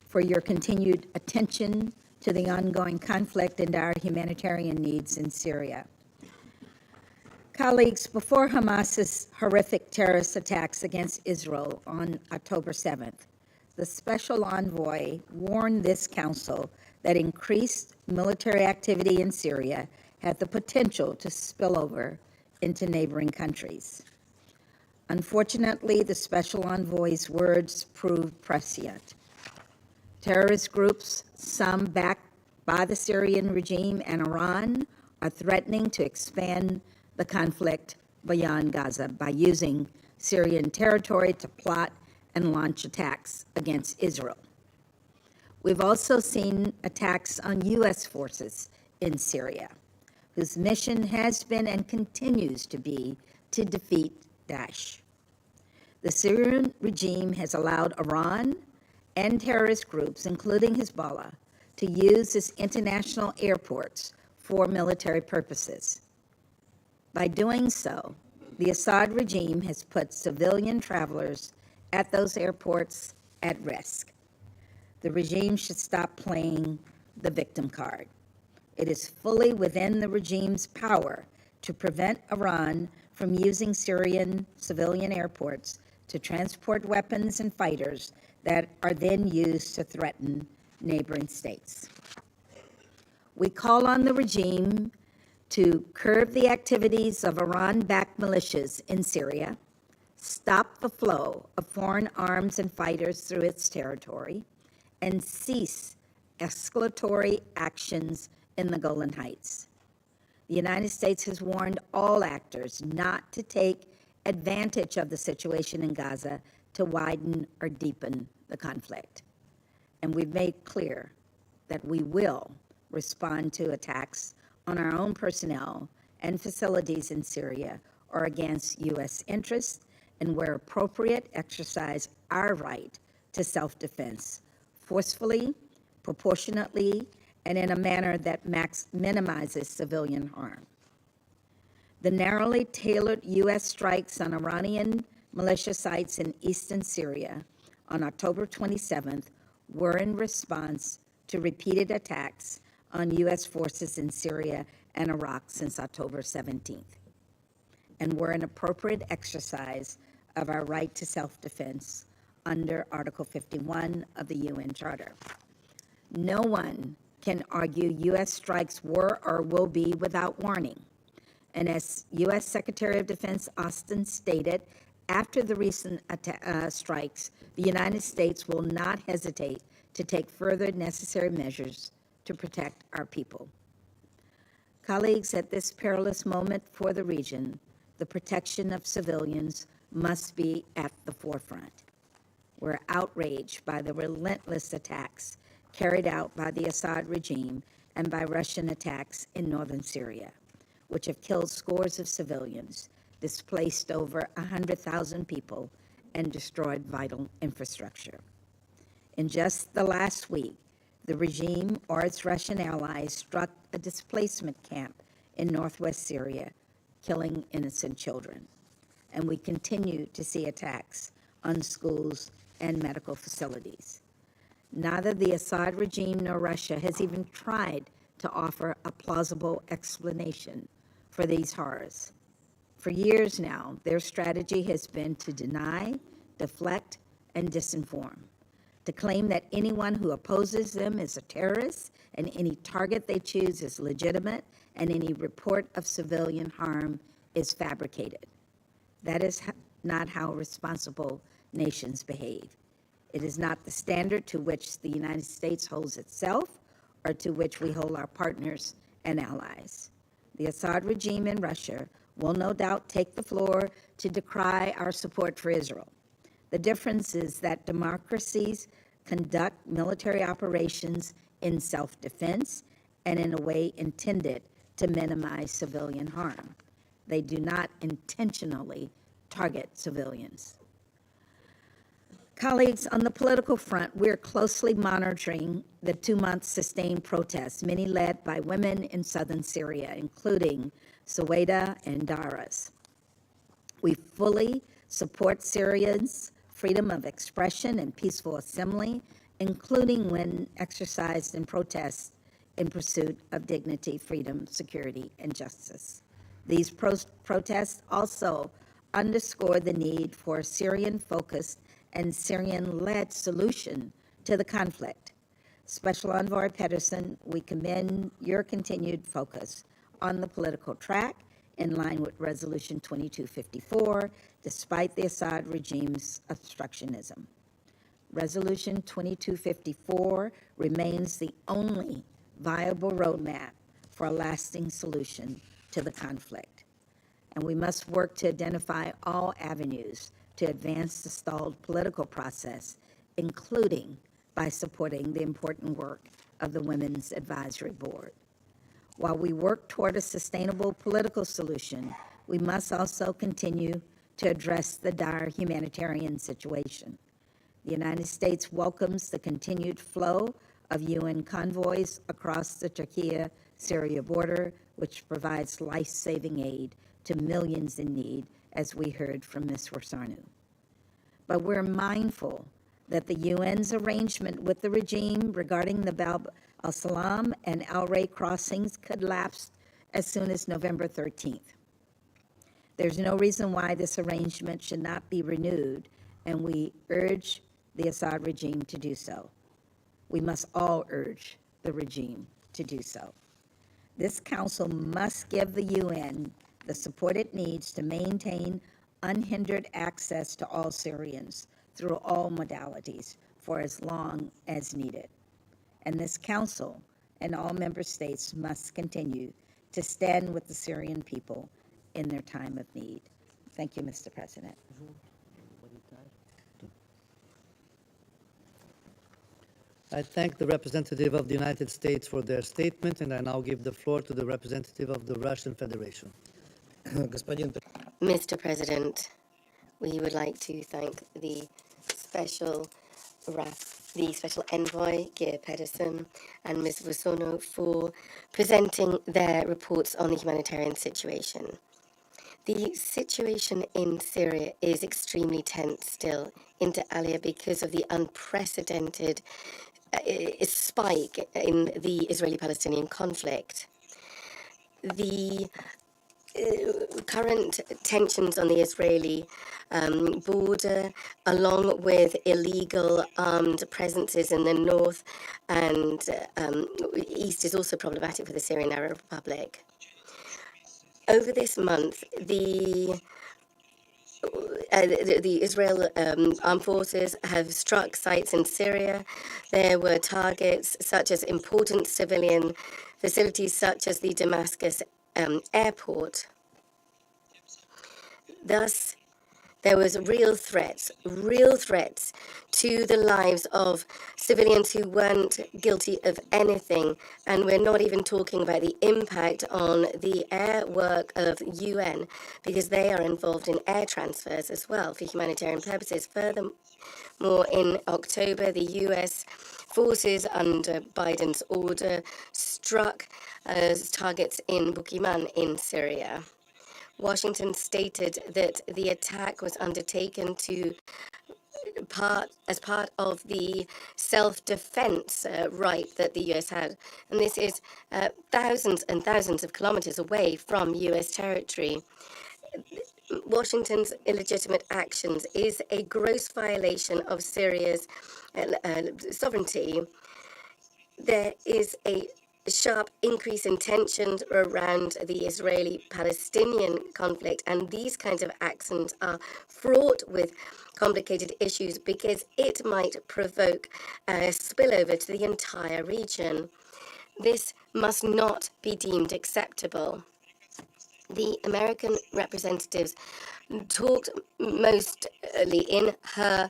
Speaker 9: for your continued attention to the ongoing conflict and our humanitarian needs in Syria. Colleagues, before Hamas's horrific terrorist attacks against Israel on October 7th, the Special Envoy warned this Council that increased military activity in Syria had the potential to spill over into neighboring countries. Unfortunately, the Special Envoy's words proved prescient. Terrorist groups, some backed by the Syrian regime and Iran, are threatening to expand the conflict beyond Gaza by using Syrian territory to plot and launch attacks against Israel. We've also seen attacks on U.S. forces in Syria, whose mission has been and continues to be to defeat Daesh. The Syrian regime has allowed Iran and terrorist groups, including Hezbollah, to use its international airports for military purposes. By doing so, the Assad regime has put civilian travelers at those airports at risk. The regime should stop playing the victim card. It is fully within the regime's power to prevent Iran from using Syrian civilian airports to transport weapons and fighters that are then used to threaten neighboring states. We call on the regime to curb the activities of Iran-backed militias in Syria, stop the flow of foreign arms and fighters through its territory, and cease escalatory actions in the Golan Heights. The United States has warned all actors not to take advantage of the situation in Gaza to widen or deepen the conflict. And we've made clear that we will respond to attacks on our own personnel and facilities in Syria or against U.S. interests, and where appropriate, exercise our right to self-defense forcefully, proportionately, and in a manner that minimizes civilian harm. The narrowly tailored U.S. strikes on Iranian militia sites in eastern Syria on October 27th were in response to repeated attacks on U.S. forces in Syria and Iraq since October 17th, and were an appropriate exercise of our right to self-defense under Article 51 of the UN Charter. No one can argue U.S. strikes were or will be without warning. And as U.S. Secretary of Defense Austin stated, after the recent strikes, the United States will not hesitate to take further necessary measures to protect our people. Colleagues, at this perilous moment for the region, the protection of civilians must be at the forefront. We're outraged by the relentless attacks carried out by the Assad regime and by Russian attacks in northern Syria, which have killed scores of civilians, displaced over 100,000 people, and destroyed vital infrastructure. In just the last week, the regime or its Russian allies struck a displacement camp in northwest Syria, killing innocent children. And we continue to see attacks on schools and medical facilities. Neither the Assad regime nor Russia has even tried to offer a plausible explanation for these horrors. For years now, their strategy has been to deny, deflect, and disinform, to claim that anyone who opposes them is a terrorist, and any target they choose is legitimate, and any report of civilian harm is fabricated. That is not how responsible nations behave. It is not the standard to which the United States holds itself or to which we hold our partners and allies. The Assad regime in Russia will no doubt take the floor to decry our support for Israel. The difference is that democracies conduct military operations in self-defense and in a way intended to minimize civilian harm. They do not intentionally target civilians. Colleagues, on the political front, we're closely monitoring the 2-month sustained protests, many led by women in southern Syria, including Suwaida and Daras. We fully support Syrians' freedom of expression and peaceful assembly, including when exercised in protests in pursuit of dignity, freedom, security, and justice. These protests also underscore the need for a Syrian-focused and Syrian-led solution to the conflict. Special Envoy Pedersen, we commend your continued focus on the political track in line with Resolution 2254, despite the Assad regime's obstructionism. Resolution 2254 remains the only viable roadmap for a lasting solution to the conflict. And we must work to identify all avenues to advance the stalled political process, including by supporting the important work of the Women's Advisory Board. While we work toward a sustainable political solution, we must also continue to address the dire humanitarian situation. The United States welcomes the continued flow of UN convoys across the Turkey-Syria border, which provides life-saving aid to millions in need, as we heard from Ms. Rossarnu. But we're mindful that the UN's arrangement with the regime regarding the Bab al-Salam and al-Ray crossings could lapse as soon as November 13th. There's no reason why this arrangement should not be renewed, and we urge the Assad regime to do so. We must all urge the regime to do so. This council must give the UN the support it needs to maintain unhindered access to all Syrians through all modalities for as long as needed. and this council and all member states must continue to stand with the Syrian people in their time of need. Thank you, Mr. President.
Speaker 6: I thank the representative of the United States for their statement, and I now give the floor to the representative of the Russian Federation.
Speaker 10: Mr. President, we would like to thank the special envoy, Geir Pedersen, and Ms. Vosono for presenting their reports on the humanitarian situation. The situation in Syria is extremely tense still, inter alia, because of the unprecedented spike in the Israeli-Palestinian conflict. The current tensions on the Israeli border, along with illegal armed presences in the north and east, is also problematic for the Syrian Arab Republic. Over this month, the Israel armed forces have struck sites in Syria. There were targets such as important civilian facilities, such as the Damascus airport. Thus, there was real threats to the lives of civilians who weren't guilty of anything. And we're not even talking about the impact on the air work of UN, because they are involved in air transfers as well for humanitarian purposes. Furthermore, in October, the US forces under Biden's order struck targets in Bukiman in Syria. Washington stated that the attack was undertaken as part of the self-defense right that the U.S. had. And this is thousands and thousands of kilometers away from U.S. territory. Washington's illegitimate actions is a gross violation of Syria's sovereignty. There is a sharp increase in tensions around the Israeli-Palestinian conflict, and these kinds of actions are fraught with complicated issues because it might provoke a spillover to the entire region. This must not be deemed acceptable. The American representatives talked mostly in her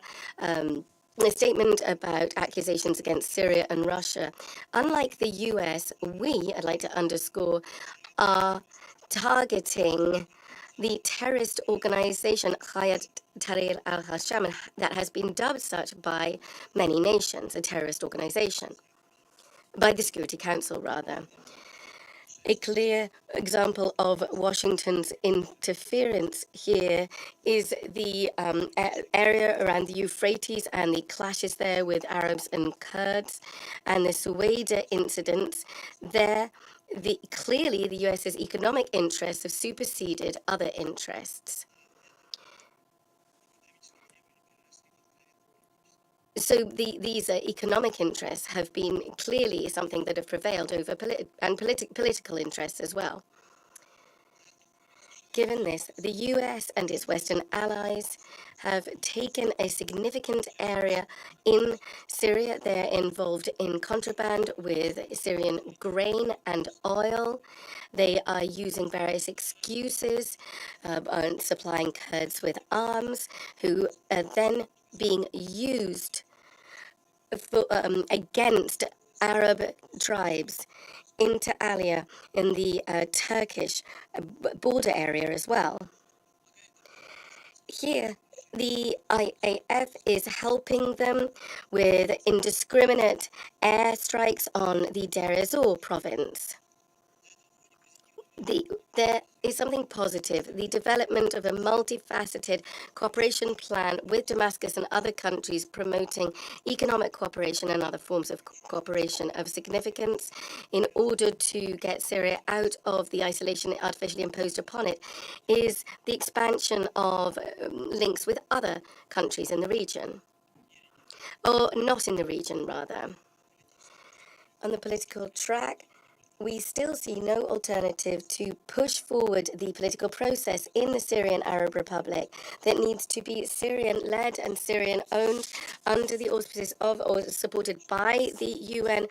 Speaker 10: a statement about accusations against Syria and Russia. Unlike the US, I'd like to underscore, are targeting the terrorist organization Hayat Tahrir al-Sham, that has been dubbed such by many nations, a terrorist organization, by the Security Council, rather. A clear example of Washington's interference here is the area around the Euphrates and the clashes there with Arabs and Kurds, and the Suwaida incidents. There, clearly the US's economic interests have superseded other interests. So these economic interests have been clearly something that have prevailed over political interests as well. Given this, the US and its Western allies have taken a significant area in Syria. They're involved in contraband with Syrian grain and oil. They are using various excuses, supplying Kurds with arms, who are then being used against Arab tribes, inter alia, in the Turkish border area as well. Here, the IAF is helping them with indiscriminate airstrikes on the Deir ez-Zor province. There is something positive, the development of a multifaceted cooperation plan with Damascus and other countries promoting economic cooperation and other forms of cooperation of significance in order to get Syria out of the isolation artificially imposed upon it, is the expansion of links with other countries in the region, or not in the region, rather. On the political track, we still see no alternative to push forward the political process in the Syrian Arab Republic that needs to be Syrian-led and Syrian-owned under the auspices of or supported by the UN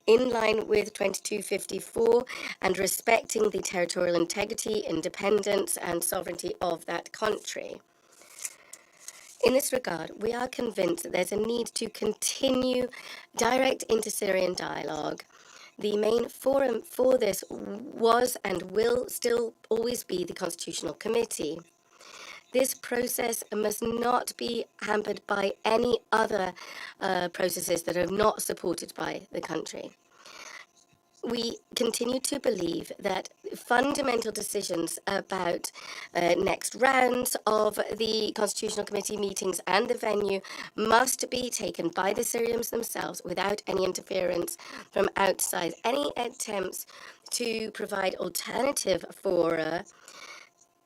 Speaker 10: in line with 2254 and respecting the territorial integrity, independence and sovereignty of that country. In this regard, we are convinced that there's a need to continue direct inter-Syrian dialogue. The main forum for this was and will still always be the Constitutional Committee. This process must not be hampered by any other processes that are not supported by the country. We continue to believe that fundamental decisions about next rounds of the Constitutional Committee meetings and the venue must be taken by the Syrians themselves without any interference from outside. Any attempts to provide alternative fora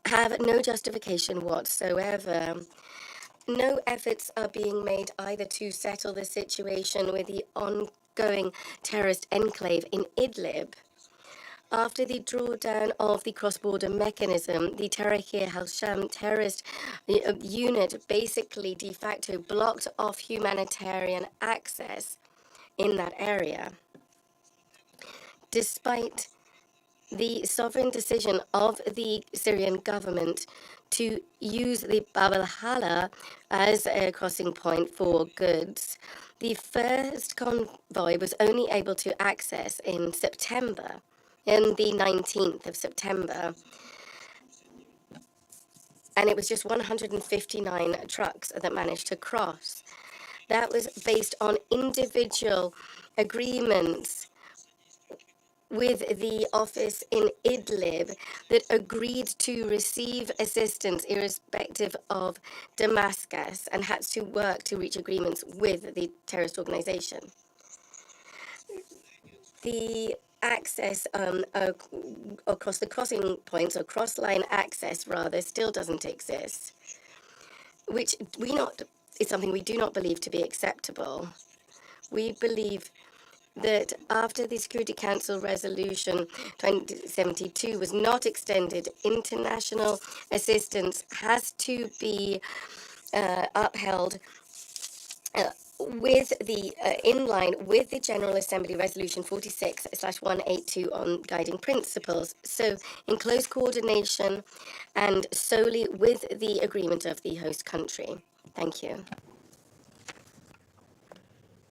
Speaker 10: have no justification whatsoever. No efforts are being made either to settle the situation with the ongoing terrorist enclave in Idlib. After the drawdown of the cross-border mechanism, the Tahrir al-Sham terrorist unit basically de facto blocked off humanitarian access in that area. Despite the sovereign decision of the Syrian government to use the Bab al-Hala as a crossing point for goods, the first convoy was only able to access in September, on the 19th of September, and it was just 159 trucks that managed to cross. That was based on individual agreements with the office in Idlib that agreed to receive assistance irrespective of Damascus and had to work to reach agreements with the terrorist organization. The access across the crossing points, or cross-line access rather, still doesn't exist, which is something we do not believe to be acceptable. We believe that after the Security Council Resolution 2072 was not extended, international assistance has to be upheld with the in line with the General Assembly Resolution 46/182 on guiding principles, so in close coordination and solely with the agreement of the host country. Thank you.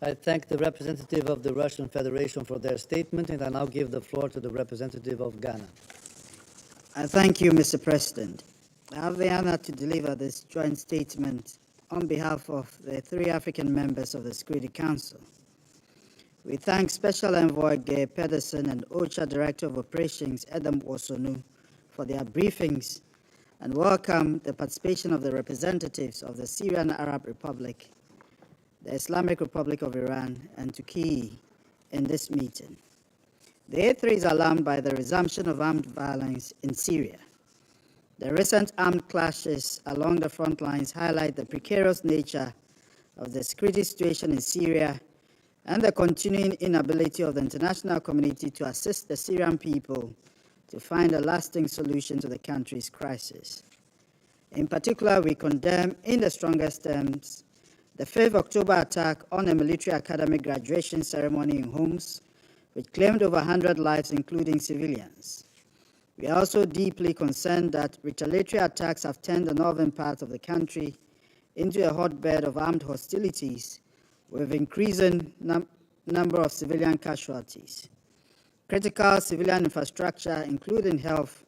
Speaker 6: I thank the representative of the Russian Federation for their statement, and I now give the floor to the representative of Ghana.
Speaker 11: I thank you, Mr. President. I have the honor to deliver this joint statement on behalf of the 3 African members of the Security Council. We thank Special Envoy Geir Pedersen and OCHA Director of Operations Edem Osonu for their briefings and welcome the participation of the representatives of the Syrian Arab Republic, the Islamic Republic of Iran, and Turkey in this meeting. The A3 is alarmed by the resumption of armed violence in Syria. The recent armed clashes along the front lines highlight the precarious nature of the security situation in Syria and the continuing inability of the international community to assist the Syrian people to find a lasting solution to the country's crisis. In particular, we condemn in the strongest terms the 5th October attack on a military academy graduation ceremony in Homs, which claimed over 100 lives, including civilians. We are also deeply concerned that retaliatory attacks have turned the northern part of the country into a hotbed of armed hostilities with increasing number of civilian casualties. Critical civilian infrastructure, including health,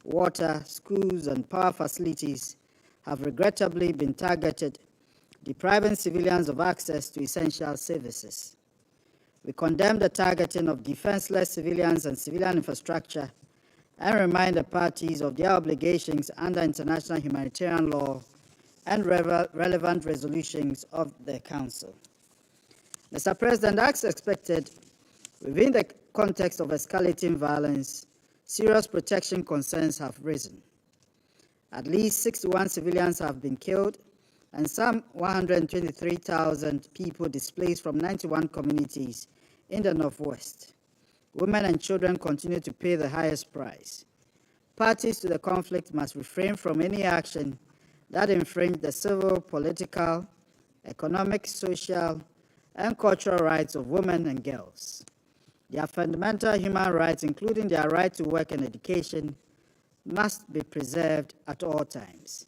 Speaker 11: water, schools, and power facilities, have regrettably been targeted, depriving civilians of access to essential services. We condemn the targeting of defenseless civilians and civilian infrastructure and remind the parties of their obligations under international humanitarian law and relevant resolutions of the Council. Mr. President, as expected, within the context of escalating violence, serious protection concerns have risen. At least 61 civilians have been killed and some 123,000 people displaced from 91 communities in the Northwest. women and children continue to pay the highest price. Parties to the conflict must refrain from any action that infringe the civil, political, economic, social, and cultural rights of women and girls. Their fundamental human rights, including their right to work and education, must be preserved at all times.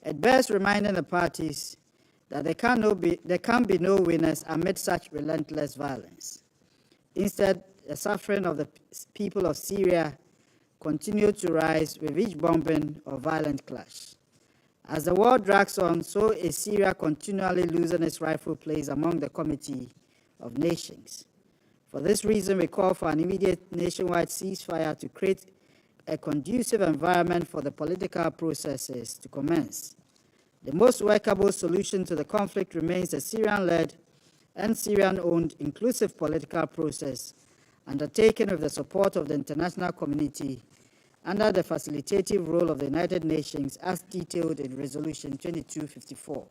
Speaker 11: It bears reminding the parties that there can be no winners amid such relentless violence. Instead, the suffering of the people of Syria continue to rise with each bombing or violent clash. As the war drags on, so is Syria continually losing its rightful place among the Committee of Nations. For this reason, we call for an immediate nationwide ceasefire to create a conducive environment for the political processes to commence. The most workable solution to the conflict remains a Syrian-led and Syrian-owned inclusive political process undertaken with the support of the international community under the facilitative role of the United Nations as detailed in Resolution 2254.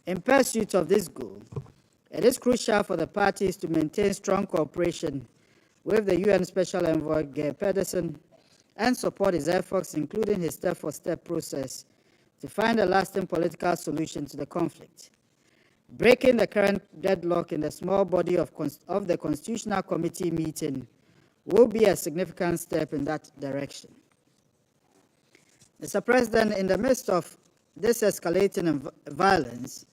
Speaker 11: In pursuit of this goal, it is crucial for the parties to maintain strong cooperation with the UN Special Envoy Geir Pedersen and support his efforts, including his step-for-step process, to find a lasting political solution to the conflict. Breaking the current deadlock in the small body of the Constitutional Committee meeting will be a significant step in that direction. Mr. President, in the midst of this escalating violence,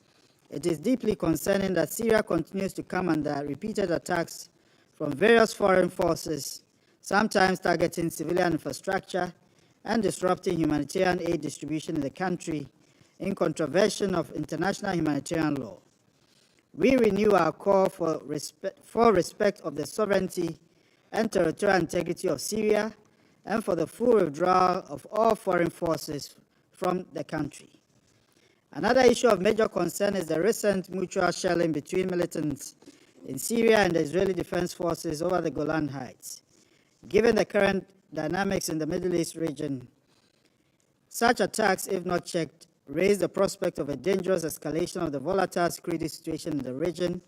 Speaker 11: it is deeply concerning that Syria continues to come under repeated attacks from various foreign forces, sometimes targeting civilian infrastructure and disrupting humanitarian aid distribution in the country in contravention of international humanitarian law. We renew our call for respect of the sovereignty and territorial integrity of Syria and for the full withdrawal of all foreign forces from the country. Another issue of major concern is the recent mutual shelling between militants in Syria and the Israeli Defense Forces over the Golan Heights. Given the current dynamics in the Middle East region, such attacks, if not checked, raise the prospect of a dangerous escalation of the volatile security situation in the region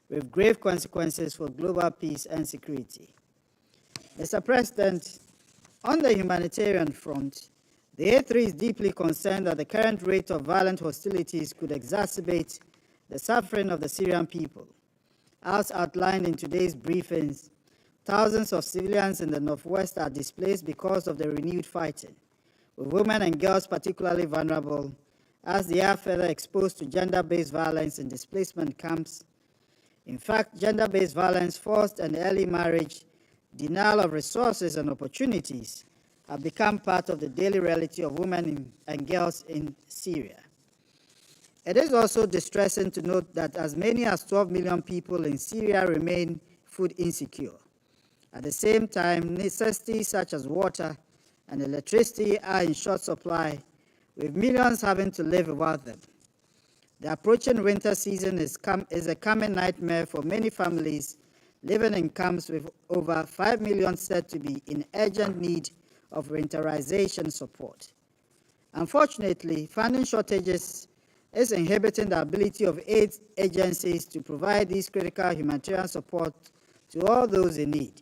Speaker 11: with grave consequences for global peace and security. Mr. President, on the humanitarian front, the A3 is deeply concerned that the current rate of violent hostilities could exacerbate the suffering of the Syrian people. As outlined in today's briefings, thousands of civilians in the northwest are displaced because of the renewed fighting, with women and girls particularly vulnerable as they are further exposed to gender-based violence in displacement camps. In fact, gender-based violence, forced and early marriage, denial of resources and opportunities have become part of the daily reality of women and girls in Syria. It is also distressing to note that as many as 12 million people in Syria remain food insecure. At the same time, necessities such as water and electricity are in short supply, with millions having to live without them. The approaching winter season is a coming nightmare for many families living in camps, with over 5 million said to be in urgent need of winterization support. Unfortunately, funding shortages is inhibiting the ability of aid agencies to provide this critical humanitarian support to all those in need.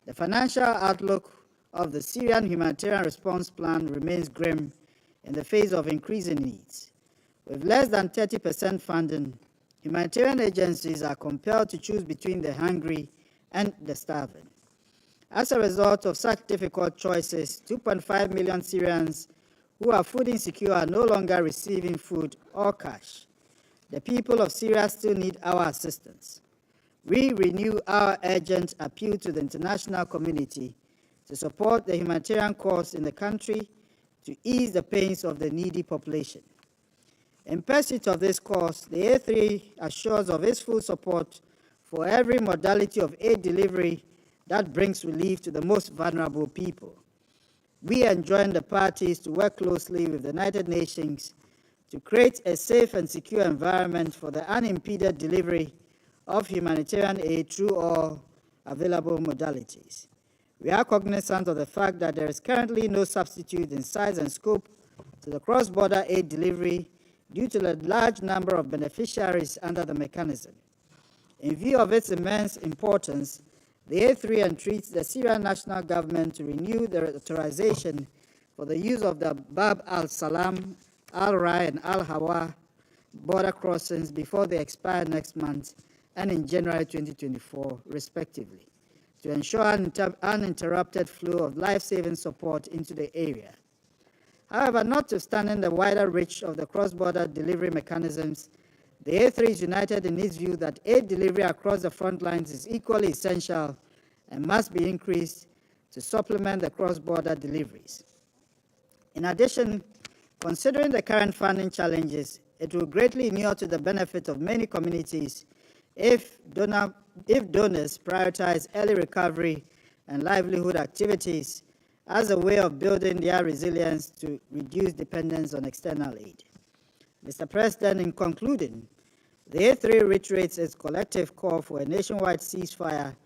Speaker 11: The financial outlook of the Syrian Humanitarian Response Plan remains grim in the face of increasing needs. With less than 30% funding, humanitarian agencies are compelled to choose between the hungry and the starving. As a result of such difficult choices, 2.5 million Syrians who are food insecure are no longer receiving food or cash. The people of Syria still need our assistance. We renew our urgent appeal to the international community to support the humanitarian cause in the country to ease the pains of the needy population. In pursuit of this cause, the A3 assures of its full support for every modality of aid delivery that brings relief to the most vulnerable people. We enjoin the parties to work closely with the United Nations to create a safe and secure environment for the unimpeded delivery of humanitarian aid through all available modalities. We are cognizant of the fact that there is currently no substitute in size and scope to the cross-border aid delivery due to the large number of beneficiaries under the mechanism. In view of its immense importance, The A3 entreats the Syrian national government to renew the authorization for the use of the Bab al-Salam, al-Rai, and al-Hawa border crossings before they expire next month and in January 2024, respectively, to ensure uninterrupted flow of life-saving support into the area. However, notwithstanding the wider reach of the cross-border delivery mechanisms, the A3 is united in its view that aid delivery across the front lines is equally essential and must be increased to supplement the cross-border deliveries. In addition, considering the current funding challenges, it will greatly inure to the benefit of many communities if donors prioritize early recovery and livelihood activities as a way of building their resilience to reduce dependence on external aid. Mr. President, in concluding, the A3 reiterates its collective call for a nationwide ceasefire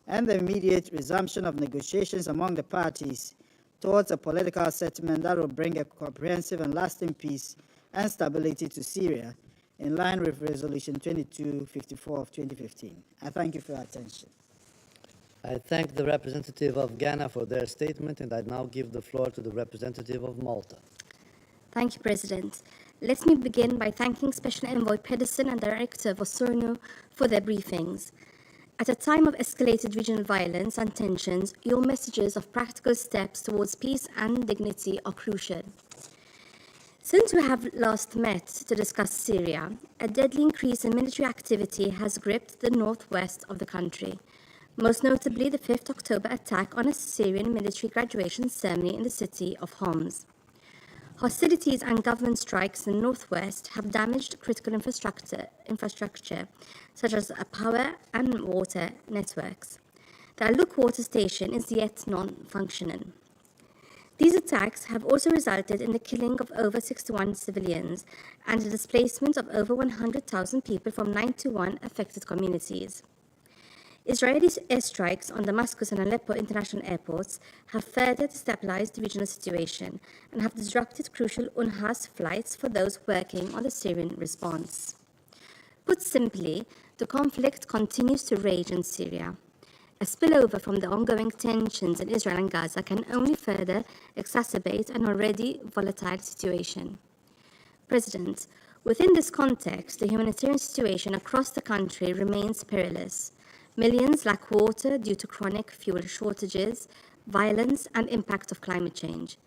Speaker 11: and the immediate resumption of negotiations among the parties towards a political settlement that will bring a comprehensive and lasting peace and stability to Syria, in line with Resolution 2254 of 2015. I thank you for your attention.
Speaker 6: I thank the representative of Ghana for their statement, and I now give the floor to the representative of Malta.
Speaker 12: Thank you, President. Let me begin by thanking Special Envoy Pedersen and Director Vosorno for their briefings. At a time of escalated regional violence and tensions, your messages of practical steps towards peace and dignity are crucial. Since we have last met to discuss Syria, a deadly increase in military activity has gripped the northwest of the country, most notably the 5th October attack on a Syrian military graduation ceremony in the city of Homs. Hostilities and government strikes in the northwest have damaged critical infrastructure such as power and water networks. The Aluk water station is yet non-functioning. These attacks have also resulted in the killing of over 61 civilians and the displacement of over 100,000 people from 91 affected communities. Israeli airstrikes on Damascus and Aleppo international airports have further destabilized the regional situation and have disrupted crucial UNHAS flights for those working on the Syrian response. Put simply, the conflict continues to rage in Syria. A spillover from the ongoing tensions in Israel and Gaza can only further exacerbate an already volatile situation. President, within this context, the humanitarian situation across the country remains perilous. Millions lack water due to chronic fuel shortages, violence, and impact of climate change.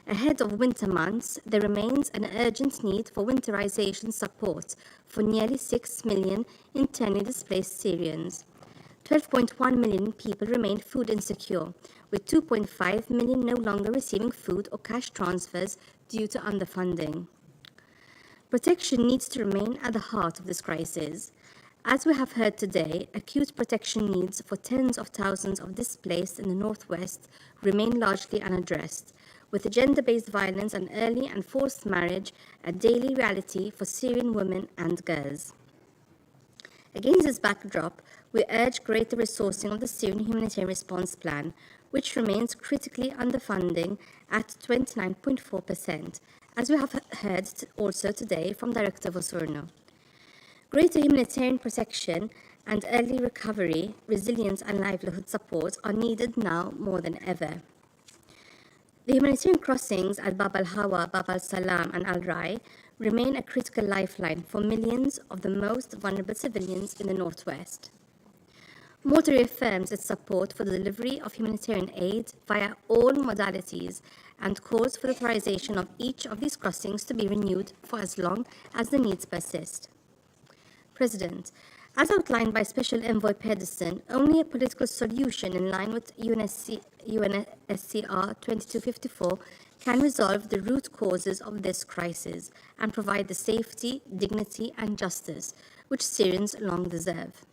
Speaker 12: Ahead of winter months, there remains an urgent need for winterization support for nearly 6 million internally displaced Syrians. 12.1 million people remain food insecure, with 2.5 million no longer receiving food or cash transfers due to underfunding. Protection needs to remain at the heart of this crisis. As we have heard today, acute protection needs for tens of thousands of displaced in the northwest remain largely unaddressed, with gender-based violence and early and forced marriage a daily reality for Syrian women and girls. Against this backdrop, we urge greater resourcing of the Syrian Humanitarian Response Plan, which remains critically underfunding at 29.4%, as we have heard also today from Director Vosorno. Greater humanitarian protection and early recovery, resilience and livelihood support are needed now more than ever. The humanitarian crossings at Bab al-Hawa, Bab al-Salam and al-Rai remain a critical lifeline for millions of the most vulnerable civilians in the northwest. Malta reaffirms its support for the delivery of humanitarian aid via all modalities and calls for the authorization of each of these crossings to be renewed for as long as the needs persist. President, as outlined by Special Envoy Pedersen, only a political solution in line with UNSCR 2254 can resolve the root causes of this crisis and provide the safety, dignity, and justice which Syrians long deserve.